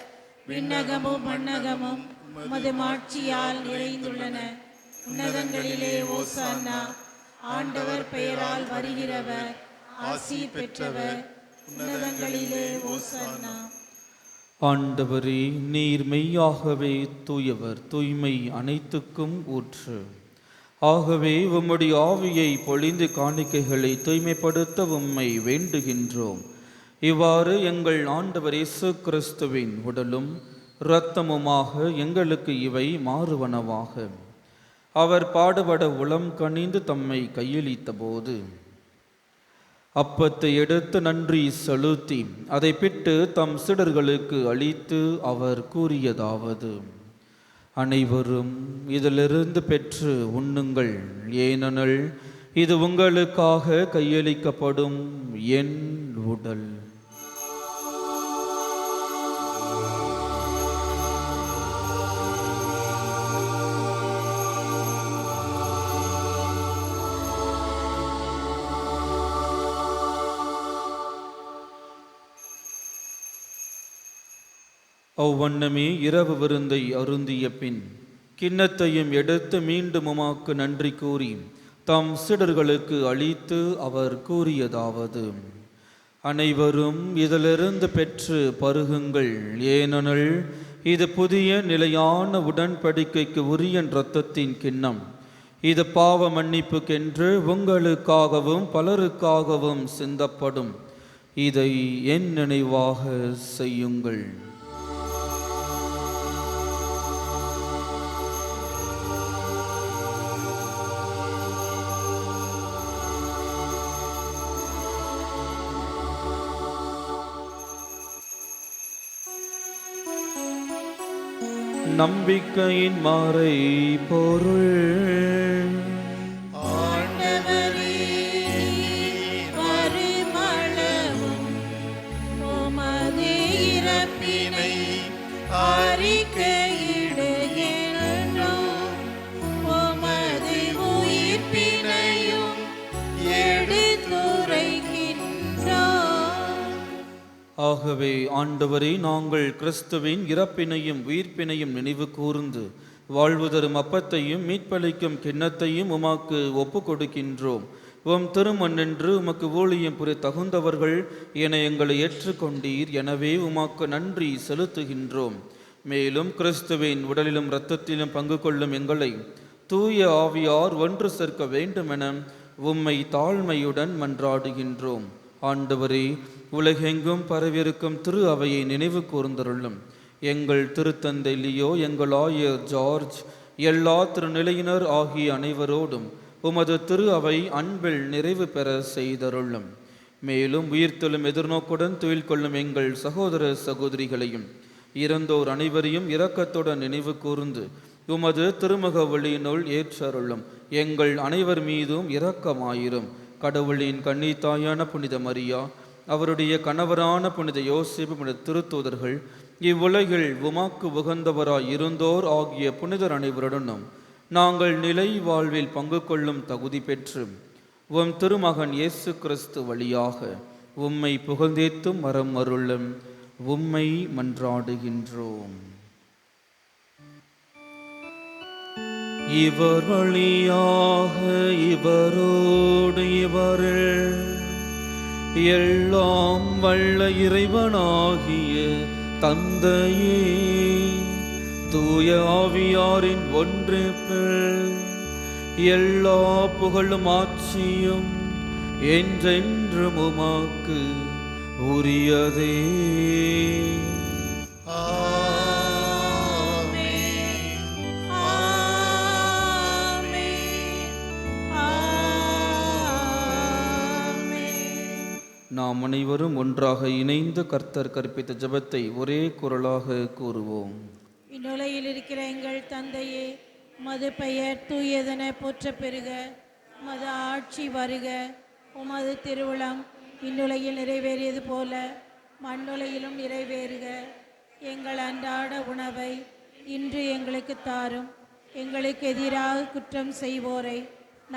விண்ணகமும் மண்ணகமும் உமது மாட்சியால் நிறைந்துள்ளன. உன்னதங்களிலே ஓசானா. ஆண்டவர் பெயரால் வருகிறவர் ஆசி பெற்றவர். உன்னதங்களிலே ஓசானா. ஆண்டவரே, நீர் மெய்யாகவே தூயவர், தூய்மை அனைத்துக்கும் ஊற்று. ஆகவே உம்முடைய ஆவியை பொழிந்து காணிக்கைகளை தூய்மைப்படுத்த உம்மை வேண்டுகின்றோம். இவ்வாறு எங்கள் ஆண்டவர் இயேசு கிறிஸ்துவின் உடலும் இரத்தமுமாக எங்களுக்கு இவை மாறுவனவாக. அவர் பாடுபட உளம் கனிந்து தம்மை கையளித்த போது அப்பத்தை எடுத்து நன்றி செலுத்தி அதை பிட்டு தம் சீடர்களுக்கு அளித்து அவர் கூறியதாவது: அனைவரும் இதிலிருந்து பெற்று உண்ணுங்கள், ஏனெனில் இது உங்களுக்காக கையளிக்கப்படும் என் உடல். அவ்வண்ணமே இரவு விருந்தை அருந்திய பின் கிண்ணத்தையும் எடுத்து மீண்டும் உமக்கு நன்றி கூறி தம் சீடர்களுக்கு அளித்து அவர் கூறியதாவது: அனைவரும் இதிலிருந்து பெற்று பருகுங்கள், ஏனெனில் இது புதிய நிலையான உடன்படிக்கைக்கு உரிய இரத்தத்தின் கிண்ணம். இது பாவ மன்னிப்புக்கென்று உங்களுக்காகவும் பலருக்காகவும் சிந்தப்படும். இதை என் நினைவாக செய்யுங்கள். நம்பிக்கையின் மறை பொருள். ஆண்டவரே, வருமளவும் உமது இறப்பினை அறிக்கையிடுகின்றோம், உமது உயிர்ப்பினையும் எடுத்துரைக்கின்றோம். ஆகவே ஆண்டவரே, நாங்கள் கிறிஸ்துவின் இறப்பினையும் உயிர்ப்பினையும் நினைவு கூர்ந்து வாழ்வு தரும் அப்பத்தையும் மீட்பளிக்கும் கிண்ணத்தையும் உமக்கு ஒப்பு கொடுக்கின்றோம். உம் திருமண்ணென்று உமக்கு ஊழியம் புரிய தகுந்தவர்கள் என எங்களை ஏற்றுக்கொண்டீர். எனவே உமக்கு நன்றி செலுத்துகின்றோம். மேலும் கிறிஸ்துவின் உடலிலும் இரத்தத்திலும் பங்கு கொள்ளும் எங்களை தூய ஆவியார் ஒன்று சேர்க்க வேண்டுமென உம்மை தாழ்மையுடன் மன்றாடுகின்றோம். ஆண்டவரே, உலகெங்கும் பரவியிருக்கும் திரு அவையை நினைவு கூர்ந்தருளும். எங்கள் திருத்தந்தை லியோ, எங்கள் ஆயர் ஜார்ஜ், எல்லா திருநிலையினர் ஆகிய அனைவரோடும் உமது திரு அவை அன்பில் நிறைவு பெற செய்தருளும். மேலும் உயிர்த்தெழும் எதிர்நோக்குடன் துயில் கொள்ளும் எங்கள் சகோதர சகோதரிகளையும் இறந்தோர் அனைவரையும் இரக்கத்துடன் நினைவு கூர்ந்து உமது திருமுக ஒளியினுள் ஏற்றருளும். எங்கள் அனைவர் மீதும் இரக்கமாயிரும். கடவுளின் கன்னித்தாயான புனித மரியா, அவருடைய கணவரான புனித யோசேப்பு, புனித திருத்தூதர்கள், இவ்வுலகில் உமக்கு உகந்தவராய் இருந்தோர் ஆகிய புனிதர் அனைவருடனும் நாங்கள் நிலை வாழ்வில் பங்கு கொள்ளும் தகுதி பெற்று உம் திருமகன் இயேசு கிறிஸ்து வழியாக உம்மை புகழ்ந்தேத்தும் மரம் அருளும் உம்மை மன்றாடுகின்றோம். இவர் வழியாக இவரோடு இவரில் எல்லாம் வல்ல இறைவனாகிய தந்தையே, தூய ஆவியாரின் ஒன்றிப்பில் எல்லா புகழும் ஆட்சியும் என்றென்றும் உமக்கு உரியதே. நாம் அனைவரும் ஒன்றாக இணைந்து கர்த்தர் கற்பித்த ஜெபத்தை ஒரே குரலாக கூறுவோம். இந்நிலையில் இருக்கிற எங்கள் தந்தையே, உமது பெயர் தூயதென போற்ற பெறுக, உமது ஆட்சி வருக, உமது திருவுளம் இந்நிலையில் நிறைவேறியது போல மண்ணுலையிலும் நிறைவேறுக. எங்கள் அன்றாட உணவை இன்று எங்களுக்கு தாரும். எங்களுக்கு எதிராக குற்றம் செய்வோரை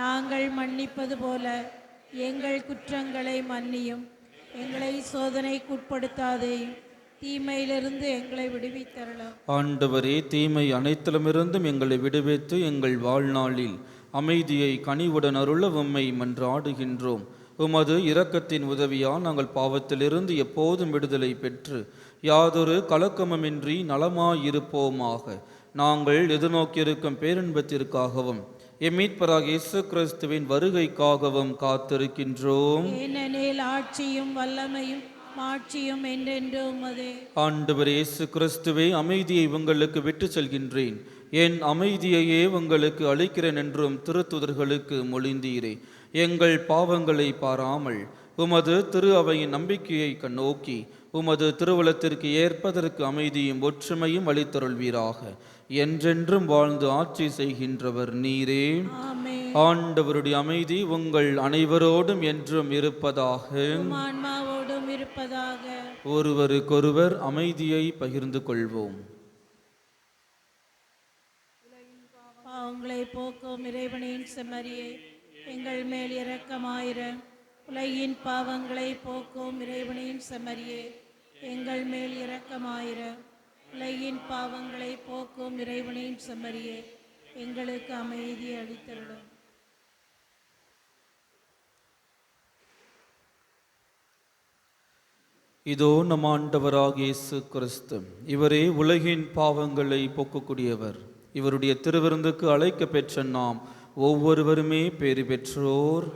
நாங்கள் மன்னிப்பது போல எங்கள் குற்றங்களை மன்னியும். எங்களை சோதனைக்குட்படுத்தாதேயும், தீமையிலிருந்து எங்களை விடுவித்தரலாம். ஆண்டவரே, தீமை அனைத்திலுமிருந்தும் எங்களை விடுவித்து எங்கள் வாழ்நாளில் அமைதியை கனிவுடன் அருள உம்மை மன்றாடுகின்றோம். உமது இரக்கத்தின் உதவியால் நாங்கள் பாவத்திலிருந்து எப்போதும் விடுதலை பெற்று யாதொரு கலக்கமுமின்றி நலமாயிருப்போமாக. நாங்கள் எதிர்நோக்கியிருக்கும் பேரின்பத்திற்காகவும் எம்மீட்பராகிய இயேசு கிறிஸ்துவின் வருகைக்காகவும் காத்திருக்கின்றோம். ஏனெனில் ஆட்சியும் வல்லமையும் மாட்சியும் என்றென்றும் உமதே. ஆண்டவர் இயேசு கிறிஸ்துவே, அமைதியை உங்களுக்கு விட்டுச் செல்கின்றேன், என் அமைதியையே உங்களுக்கு அளிக்கிறேன் என்றும் திருத்துதர்களுக்கு மொழிந்தீரே. எங்கள் பாவங்களை பாராமல் உமது திரு அவையின் நம்பிக்கையை கண்ணோக்கி உமது திருவுளத்திற்கு ஏற்பதற்கு அமைதியும் ஒற்றுமையும் அளித்தருள்வீராக. என்றென்றும் வாழ்ந்து ஆட்சி செய்கின்றவர் நீரே. ஆமென். ஆண்டவருடைய அமைதி உங்கள் அனைவரோடும் என்றும் இருப்பதாக. உம் ஆன்மாவோடும் இருப்பதாக. ஒருவருக்கொருவர் அமைதியை பகிர்ந்து கொள்வோம். பாவங்களை போக்கும் இறைவனின் செம்மறியே, எங்கள் மேல் இரக்கமாயிர. உலகின் பாவங்களை போக்கும் இறைவனின் செம்மறியே, எங்கள் மேல் இரக்கமாயிர. உலகின் பாவங்களை போக்கும் இறைவனின் செம்மறியே, எங்களுக்கு அமைதி அளித்தருளும். இதோ நம் ஆண்டவராகிய இயேசு கிறிஸ்து, இவரே உலகின் பாவங்களை போக்கக்கூடியவர். இவருடைய திருவிருந்துக்கு அழைக்க பெற்ற நாம் ஒவ்வொருவருமே பேறு பெற்றோர்.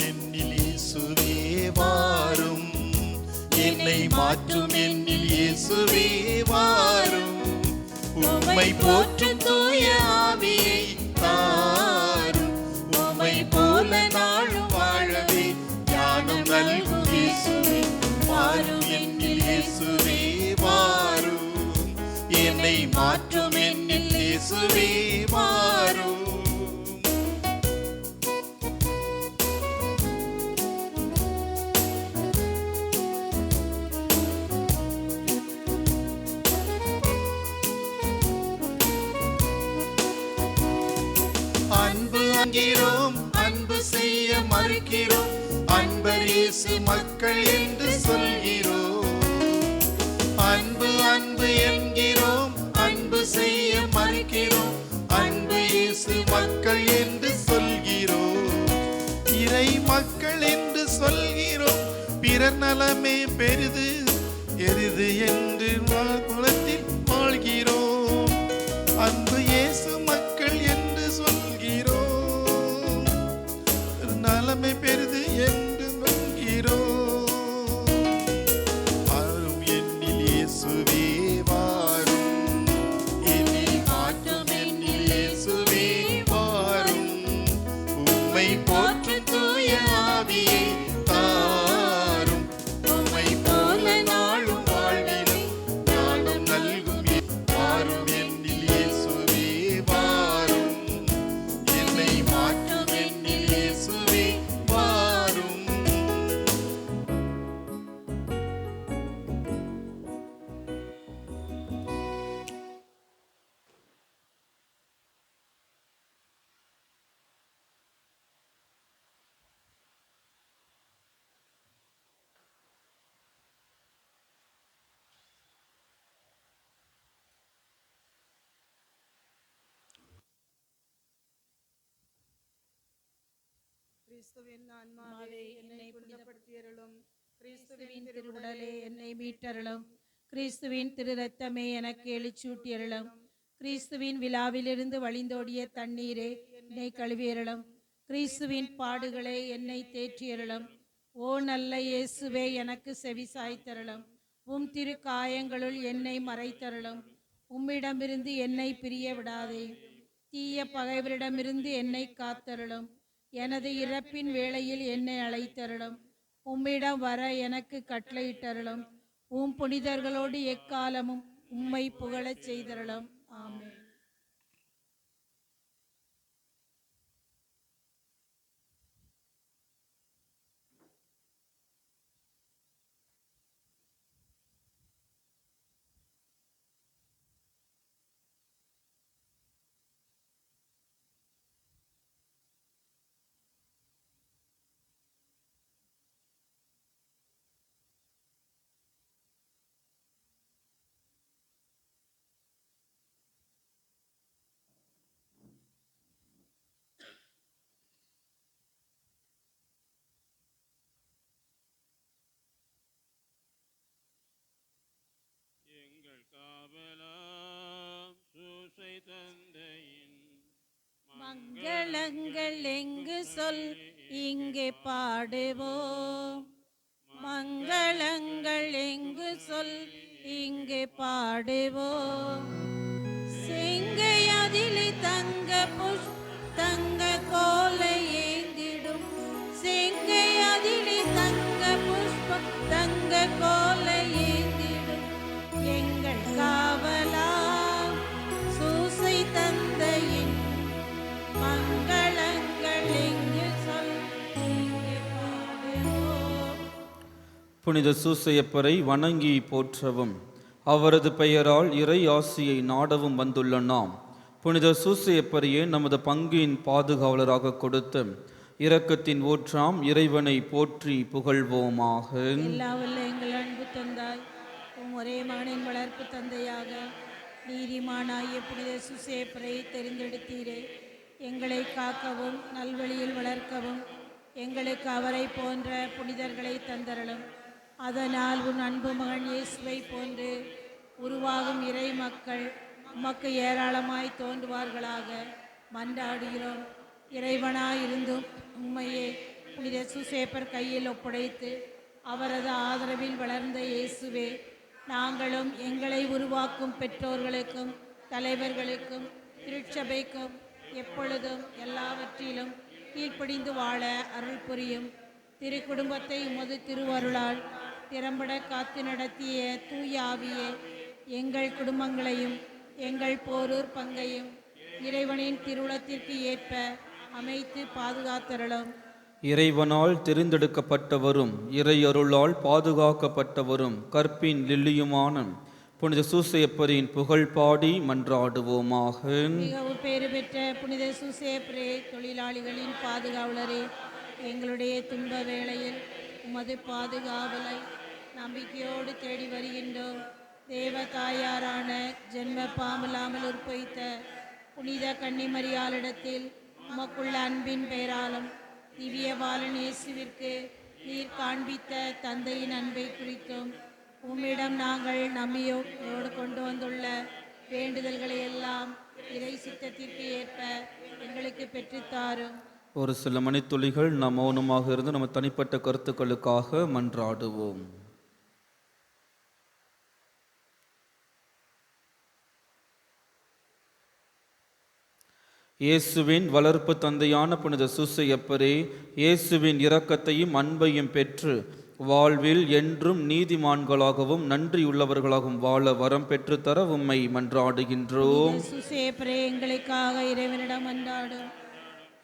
என்னில் இயேசுவே வாரும், என்னை மாற்றும் என்னில் இயேசுவே வாரும். உம்மை போற்றும் தூய ஆவியை தாரும், உம்மை போல நாளும் வாழவே ஞானம் நல்கும் இயேசுவே வாரும். என்னில் இயேசுவே வாரும், என்னை மாற்றும் என்னில் இயேசுவே வாரும். அன்பு அங்கிறோம், அன்பு செய்ய மறுக்கிறோம், அன்பர் இயேசு மக்கள் என்று சொல்கிறோம். அன்பு அன்பு என்கிறோம், அன்பு செய்ய மறுக்கிறோம், அன்பு இயேசு மக்கள் என்று சொல்கிறோம். இறை மக்கள் என்று சொல்கிறோம், பிறர் நலமே பெரிது எரிது என்று குலத்தில் வாழ்கிறோம். அன்பு இயேசு மக்கள் என்று சொல்கிறோம், நலமை பெரிது என்று நொங்கிறோம். வாரும் என்னில் இயேசுவே வாரும், என்னில் மாற்றும் என்னில் இயேசுவே வாரும். உம்மை போற்றும் தூய ஆவியை தாரும், உம்மை போல நாளும் வாழ்விலும் ஞானம் நல்கும் வாரும். என்னில் இயேசுவே வாரும், என்னை மாற்றும் என்னில் இயேசுவே வாரும். கிறிஸ்துவின் ஆன்மாவே என்னை புனிதப்படுத்தியருளும். கிறிஸ்துவின் திருவுடலே என்னை மீட்டருளும். கிறிஸ்துவின் திரு இரத்தமே எனக்கு எழுச்சூட்டியருளும். கிறிஸ்துவின் விழாவிலிருந்து வழிந்தோடிய தண்ணீரே என்னை கழுவியருளும். கிறிஸ்துவின் பாடுகளே என்னை தேற்றியருளும். ஓ நல்ல இயேசுவே, எனக்கு செவி சாய்த்தருளும். உம் திரு காயங்களுள் என்னை மறைத்தருளும். உம்மிடமிருந்து என்னை பிரிய விடாதே. தீய பகைவரிடமிருந்து என்னை காத்தருளும். எனது இறப்பின் வேளையில் என்னை அழைத்தருளும். உம்மிடம் வர எனக்கு கட்டளையிட்டருளும். உம் புனிதர்களோடு எக்காலமும் உம்மை புகழச் செய்தருளும். ஆமென். மங்களங்கள் எங்கு சொல் இங்கே பாடுவோம், மங்களங்கள் எங்கு சொல் இங்கே பாடுவோம். செங்கை அதிலே தங்க தங்க கோலை ஏந்திடும், செங்கை அதிலே தங்க புஷ்பம் தங்க கோலை ஏந்திடும். எங்கள் காவலா சூசை தந்தையின் மங்களங்கள் எங்கு சொல் இங்கே பாடுவோம். புனித சூசையப்பரை வணங்கி போற்றவும், அவரது பெயரால் இறை ஆசியை நாடவும் வந்துள்ள நாம் புனித சூசையப்பரையே நமது பங்கின் பாதுகாவலராக கொடுத்த இரக்கத்தின் ஊற்றாம் இறைவனை போற்றி புகழ்வோமாக. எல்லாவல்ல எங்கள் அன்பு தந்தாய், உம் ஒரே மகனின் வளர்ப்பு தந்தையாக நீதிமானாகிய புனித சூசையப்பரை தெரிந்தெடுத்தீரே. எங்களை காக்கவும் நல்வழியில் வளர்க்கவும் எங்களுக்கு அவரை போன்ற புனிதர்களை தந்தரலும். அதனால் உன் அன்பு மகன் இயேசுவை போன்று உருவாகும் இறை மக்கள் உமக்கு ஏராளமாய் தோன்றுவார்களாக மன்றாடுகிறோம். இறைவனாயிருந்தும் உம்மையே புனித சூசேப்பர் கையில் ஒப்படைத்து அவரது ஆதரவில் வளர்ந்த இயேசுவே, நாங்களும் எங்களை உருவாக்கும் பெற்றோர்களுக்கும் தலைவர்களுக்கும் திருச்சபைக்கும் எப்பொழுதும் எல்லாவற்றிலும் கீழ்ப்படிந்து வாழ அருள் புரியும். திரு குடும்பத்தை உமது திருவருளால் திறம்பட காத்து நடத்திய தூய ஆவியே, எங்கள் குடும்பங்களையும் எங்கள் போரூர் பங்கையும் இறைவனின் திருவுளத்திற்கு ஏற்ப அமைத்து பாதுகாத்தருளும். இறைவனால் தெரிந்தெடுக்கப்பட்டவரும் இறை அருளால் பாதுகாக்கப்பட்டவரும் கற்பின் லில்லியுமான புனித சூசையப்பரின் புகழ் பாடி மன்றாடுவோமாக. மிகவும் பேறு பெற்ற புனித சூசையப்பரே, தொழிலாளிகளின் பாதுகாவலரே, எங்களுடைய துன்ப வேளையில் உமது பாதுகாவலை நம்பிக்கையோடு தேடி வருகின்றோம். தேவ தாயாரான ஜென்ம பாமில்லாமல் உற்பவித்த புனித கன்னிமரியாளிடத்தில் உமக்குள்ள அன்பின் பெயராலும் திவ்ய பாலன் இயேசுவிற்கு நீர் காண்பித்த தந்தையின் அன்பை குறித்தும் உம்மிடம் நாங்கள் நம்மையோடு கொண்டு வந்துள்ள வேண்டுதல்களை எல்லாம் இறை சித்தத்திற்கு ஏற்ப எங்களுக்கு பெற்றுத்தாரும். ஒரு சில மணித்துளிகள் நாம் மௌனமாக இருந்து நம்ம தனிப்பட்ட கருத்துக்களுக்காக மன்றாடுவோம். இயேசுவின் வளர்ப்பு தந்தையான புனித சூசையப்பரே, இயேசுவின் இரக்கத்தையும் அன்பையும் பெற்று வாழ்வில் என்றும் நீதிமான்களாகவும் நன்றியுள்ளவர்களாகவும் வாழ வரம் பெற்று தர உம்மை மன்றாடுகின்றோம். சூசையப்பரே, எங்களுக்காக இறைவனிடம் மன்றாடும்.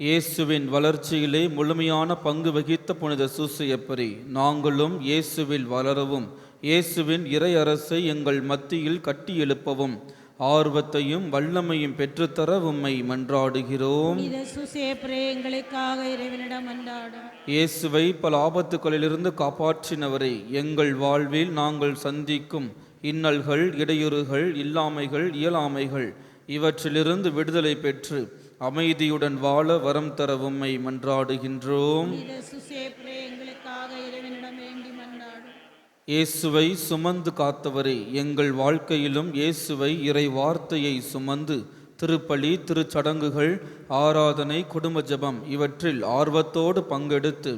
இயேசுவின் வளர்ச்சியிலே முழுமையான பங்கு வகித்த புனித சூசையப்பரே, நாங்களும் இயேசுவில் வளரவும் இயேசுவின் இறை அரசை எங்கள் மத்தியில் கட்டி எழுப்பவும் ஆர்வத்தையும் வல்லமையும் பெற்றுத்தர உம்மை மன்றாடுகிறோம். சூசையப்பரே, எங்களுக்காக இறைவனிடம் மன்றாடும். இயேசுவை பல ஆபத்துகளிலிருந்து காப்பாற்றினவரை, எங்கள் வாழ்வில் நாங்கள் சந்திக்கும் இன்னல்கள், இடையூறுகள், இல்லாமைகள், இயலாமைகள் இவற்றிலிருந்து விடுதலை பெற்று அமைதியுடன் வாழ வரம் தர உம்மை மன்றாடுகின்றோம். இயேசுவை சுமந்து காத்தவரே, எங்கள் வாழ்க்கையிலும் இயேசுவை இறை வார்த்தையை சுமந்து திருப்பலி, திருச்சடங்குகள், ஆராதனை, குடும்ப ஜெபம் இவற்றில் ஆர்வத்தோடு பங்கெடுத்து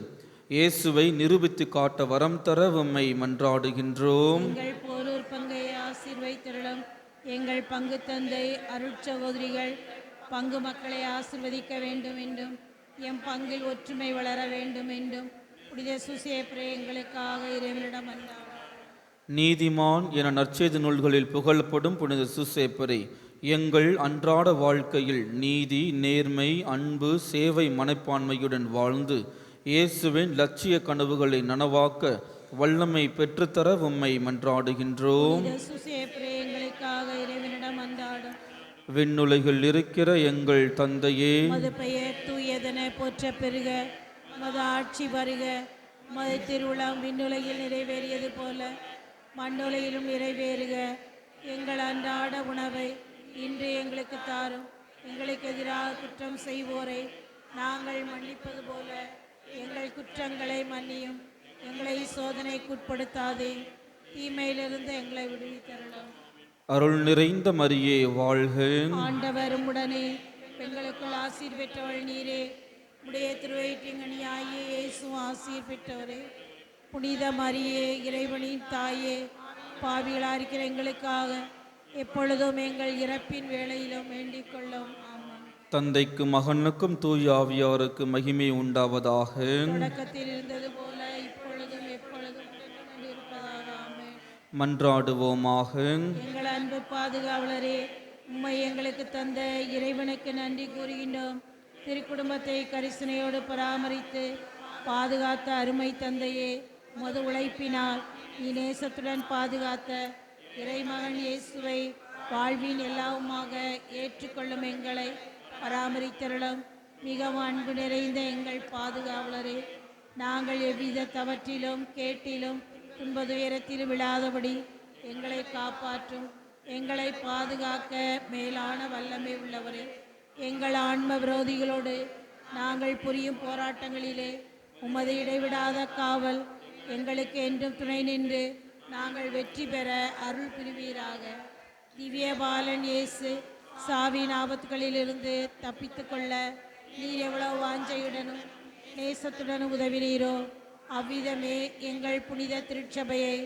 இயேசுவை நிரூபித்து காட்ட வரம் தர உம்மை மன்றாடுகின்றோம். எங்கள் போரூர் பங்கை ஆசீர்வதித்தருளும். எங்கள் பங்கு தந்தை அருட்சகோதரிகள் பங்கு மக்களை ஆசீர்வதிக்க வேண்டும் என்றும் எம் பங்கில் ஒற்றுமை வளர வேண்டும் என்றும் புனித சூசையப்பரே, எங்களுக்காக இறைவனிடம் மன்றாடும். நீதிமான் என நற்செய்தி நூல்களில் புகழப்படும் புனித சூசையப்பரே, எங்கள் அன்றாட வாழ்க்கையில் நீதி, நேர்மை, அன்பு, சேவை மனப்பான்மையுடன் வாழ்ந்து இயேசுவின் லட்சிய கனவுகளை நனவாக்க வல்லமை பெற்றுத்தர உம்மை மன்றாடுகின்றோம். விண்ணுலகில் இருக்கிற எங்கள் தந்தையே, மது பெயர் தூயதென போற்ற பெருக, மது ஆட்சி வருக, மது திருவிழாம் விண்ணுலகில் நிறைவேறியது போல மண்ணுலகிலும் நிறைவேறுக. எங்கள் அன்றாட உணவை இன்று எங்களுக்கு தாரும். எங்களுக்கு எதிராக குற்றம் செய்வோரை நாங்கள் மன்னிப்பது போல எங்கள் குற்றங்களை மன்னியும். எங்களை சோதனைக்குட்படுத்தாதே, தீமையிலிருந்து எங்களை விடுவித்தருளும். அருள் நிறைந்த மரியே வாழ்க. ஆண்டவர் உம்முடனே, பெண்களுக்குள் ஆசீர் பெற்றவள் நீரே. உடைய திருவயிற்றிங்கனியாகிய இயேசு ஆசீர் பெற்றவரே. புனித மரியே, இறைவனின் தாயே, பாவிகளாக இருக்கிற எங்களுக்காக எப்பொழுதும் எங்கள் இறப்பின் வேளையிலும் வேண்டிக் கொள்ளும். ஆமென். தந்தைக்கும் மகனுக்கும் தூய ஆவியாருக்கு மகிமை உண்டாவதாக. தொடக்கத்தில் இருந்தது போல இப்பொழுதும் எப்பொழுதும் என்றென்றும் இருப்பதாக. ஆமென். மன்றாடுவோமாக. எங்கள் அன்பு பாதுகாவலரே, உம்மை எங்களுக்கு தந்த இறைவனுக்கு நன்றி கூறுகின்றோம். திருக்குடும்பத்தை கரிசனையோடு பராமரித்து பாதுகாத்த அருமை தந்தையே, மது உழைப்பினால் நீ நேசத்துடன் பாதுகாத்த இறைமகன் இயேசுவை வாழ்வின் எல்லாவுமாக ஏற்றுக்கொள்ளும் எங்களை பராமரித்தருளும். மிகவும் அன்பு நிறைந்த எங்கள் பாதுகாவலரே, நாங்கள் எவ்வித தவற்றிலும் கேட்டிலும் துன்பதுயரத்திலும் விழாதபடி எங்களை காப்பாற்றும். எங்களை பாதுகாக்க மேலான வல்லமை உள்ளவரே, எங்கள் ஆன்ம விரோதிகளோடு நாங்கள் புரியும் போராட்டங்களிலே உமது இடைவிடாத காவல் எங்களுக்கு என்றும் துணை நின்று நாங்கள் வெற்றி பெற அருள் புரிவீராக. திவ்ய பாலன் இயேசு சாவின் ஆபத்துகளிலிருந்து தப்பித்து கொள்ள நீர் எவ்வளவு வாஞ்சையுடனும் நேசத்துடனும் உதவினீரோ, அவ்விதமே எங்கள் புனித திருச்சபையை,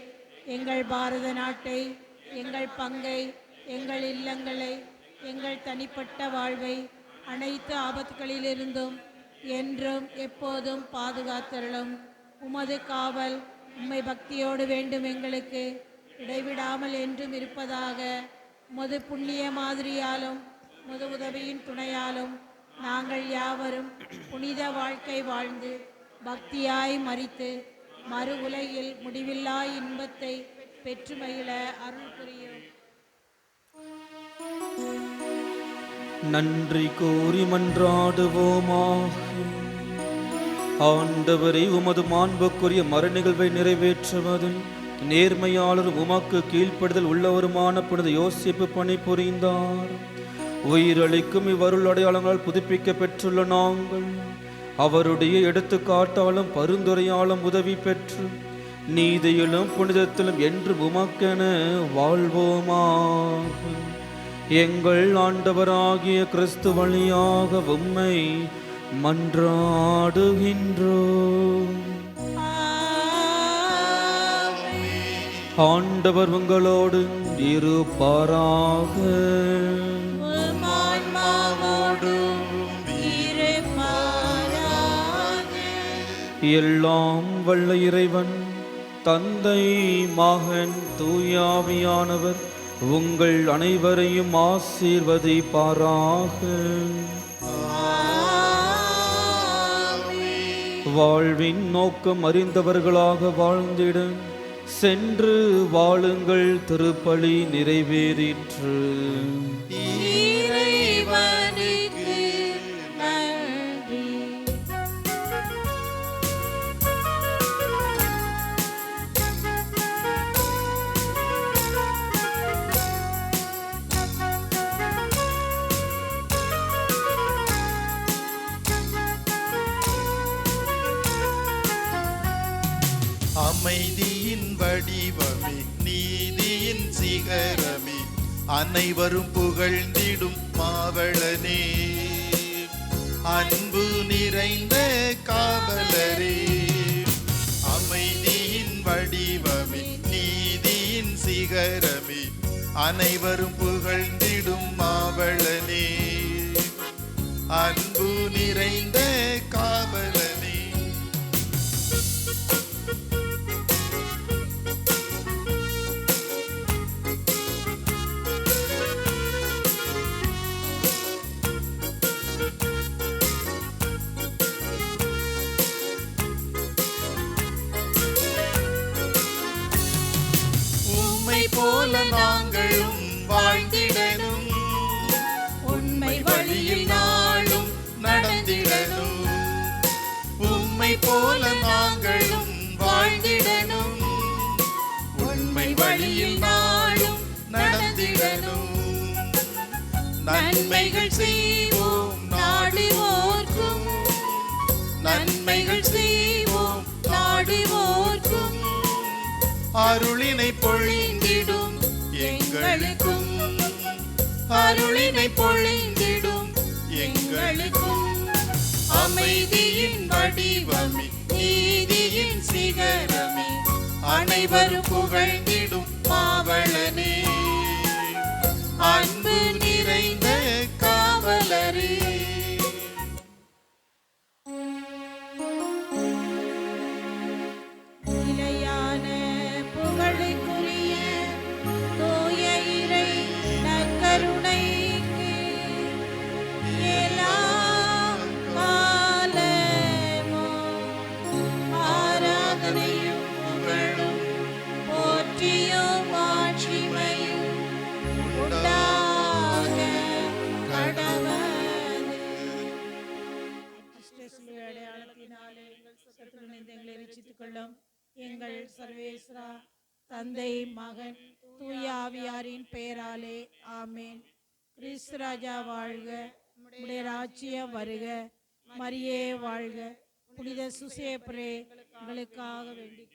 எங்கள் பாரத நாட்டை, எங்கள் பங்கை, எங்கள் இல்லங்களை, எங்கள் தனிப்பட்ட வாழ்வை அனைத்து ஆபத்துகளிலிருந்தும் என்றும் எப்போதும் பாதுகாத்தருளும். உமது காவல் உம்மை பக்தியோடு வேண்டும் எங்களுக்கு இடைவிடாமல் என்றும் இருப்பதாக. உமது புண்ணிய மாதிரியாலும் உமது உதவியின் துணையாலும் நாங்கள் யாவரும் புனித வாழ்க்கை வாழ்ந்து பக்தியாய் மரித்து மறு உலகில் முடிவில்லா இன்பத்தை பெற்று மகிழ அருள் புரியும். நன்றி கூறி மன்றாடுவோமாக. ஆண்டவரே, உமது மாண்புக்குரிய மறு நிகழ்வை நிறைவேற்றுவதில் நேர்மையாளரும் உமக்கு கீழ்ப்படுதல் உள்ளவருமான புனித யோசிப்பு பணி புரிந்தார். உயிரளிக்கும் இவ்வருள் அடையாளங்களால் புதுப்பிக்க பெற்றுள்ள நாங்கள் அவருடைய எடுத்துக்காட்டாலும் பரிந்துரையாலும் உதவி பெற்று நீதியிலும் புனிதத்திலும் என்று உமக்கென வாழ்வோமாக. எங்கள் ஆண்டவராகிய கிறிஸ்து வழியாக உம்மை மன்றாடுகின்றோம். ஆண்டவர் உங்களோடு இருப்பாராக. எல்லாம் வல்ல இறைவன் தந்தை, மகன், தூயாவியானவர் உங்கள் அனைவரையும் ஆசீர்வதிப்பாராக. வாழ்வின் நோக்கம் அறிந்தவர்களாக வாழ்ந்திட சென்று வாழுங்கள். திருப்பலி நிறைவேறிற்று. இறைவனுக்கு நன்றி. அமைதியின் வடிவமே, நீதியின் சிகரமே, அனைவரும் புகழ்ந்திடும் மாவளனே, அன்பு நிறைந்த காவலரே. அமைதியின் வடிவமே, நீதியின் சிகரமே, அனைவரும் புகழ்ந்திடும் மாவளனே, அன்பு நிறைந்த காவலனே. போல நாங்களும் வாழ்ந்திடணும், உண்மை வழியில் நாளும் நடந்திடணும். உம்மை போல நாங்களும் வாழ்ந்திடணும், உண்மை வழியில் நாளும் நடந்திடணும். நன்மைகள் செய்வோம் நாடு ஓர்க்கும், நன்மைகள் செய்வோம் நாடு ஓர்க்கும். அருளினை பொழிந்திடும் எங்களுக்கும், அருளினை பொழிந்திடும் எங்களுக்கும் அமைதியின் வடிவமே நீதியின் சிகரமே அனைவரும் புகழ்ந்திடும் பாவலனே அன்பு நிறைந்த காவலரே. நிலையான புகழுக்குரிய தூய இறை நற்கருணைக்கு எல்லா காலமும் ஆராதனையும் புகழும் போற்றியும் ஆட்சிமையும் உண்டாக கடவது. அஷ்டசிலுவை அடையாளத்தினாலே எங்களை ரட்சித்துக் கொள்ளும் எங்கள் சர்வேஸ்வரா தந்தை மகன் தூய ஆவியாரின் பெயராலே ஆமேன். கிறிஸ்து ராஜா வாழ்க, உம்முடைய ராஜ்யம் வருக, மரியே வாழ்க, புனித சுசேப்பரே எங்களுக்காக வேண்டிக்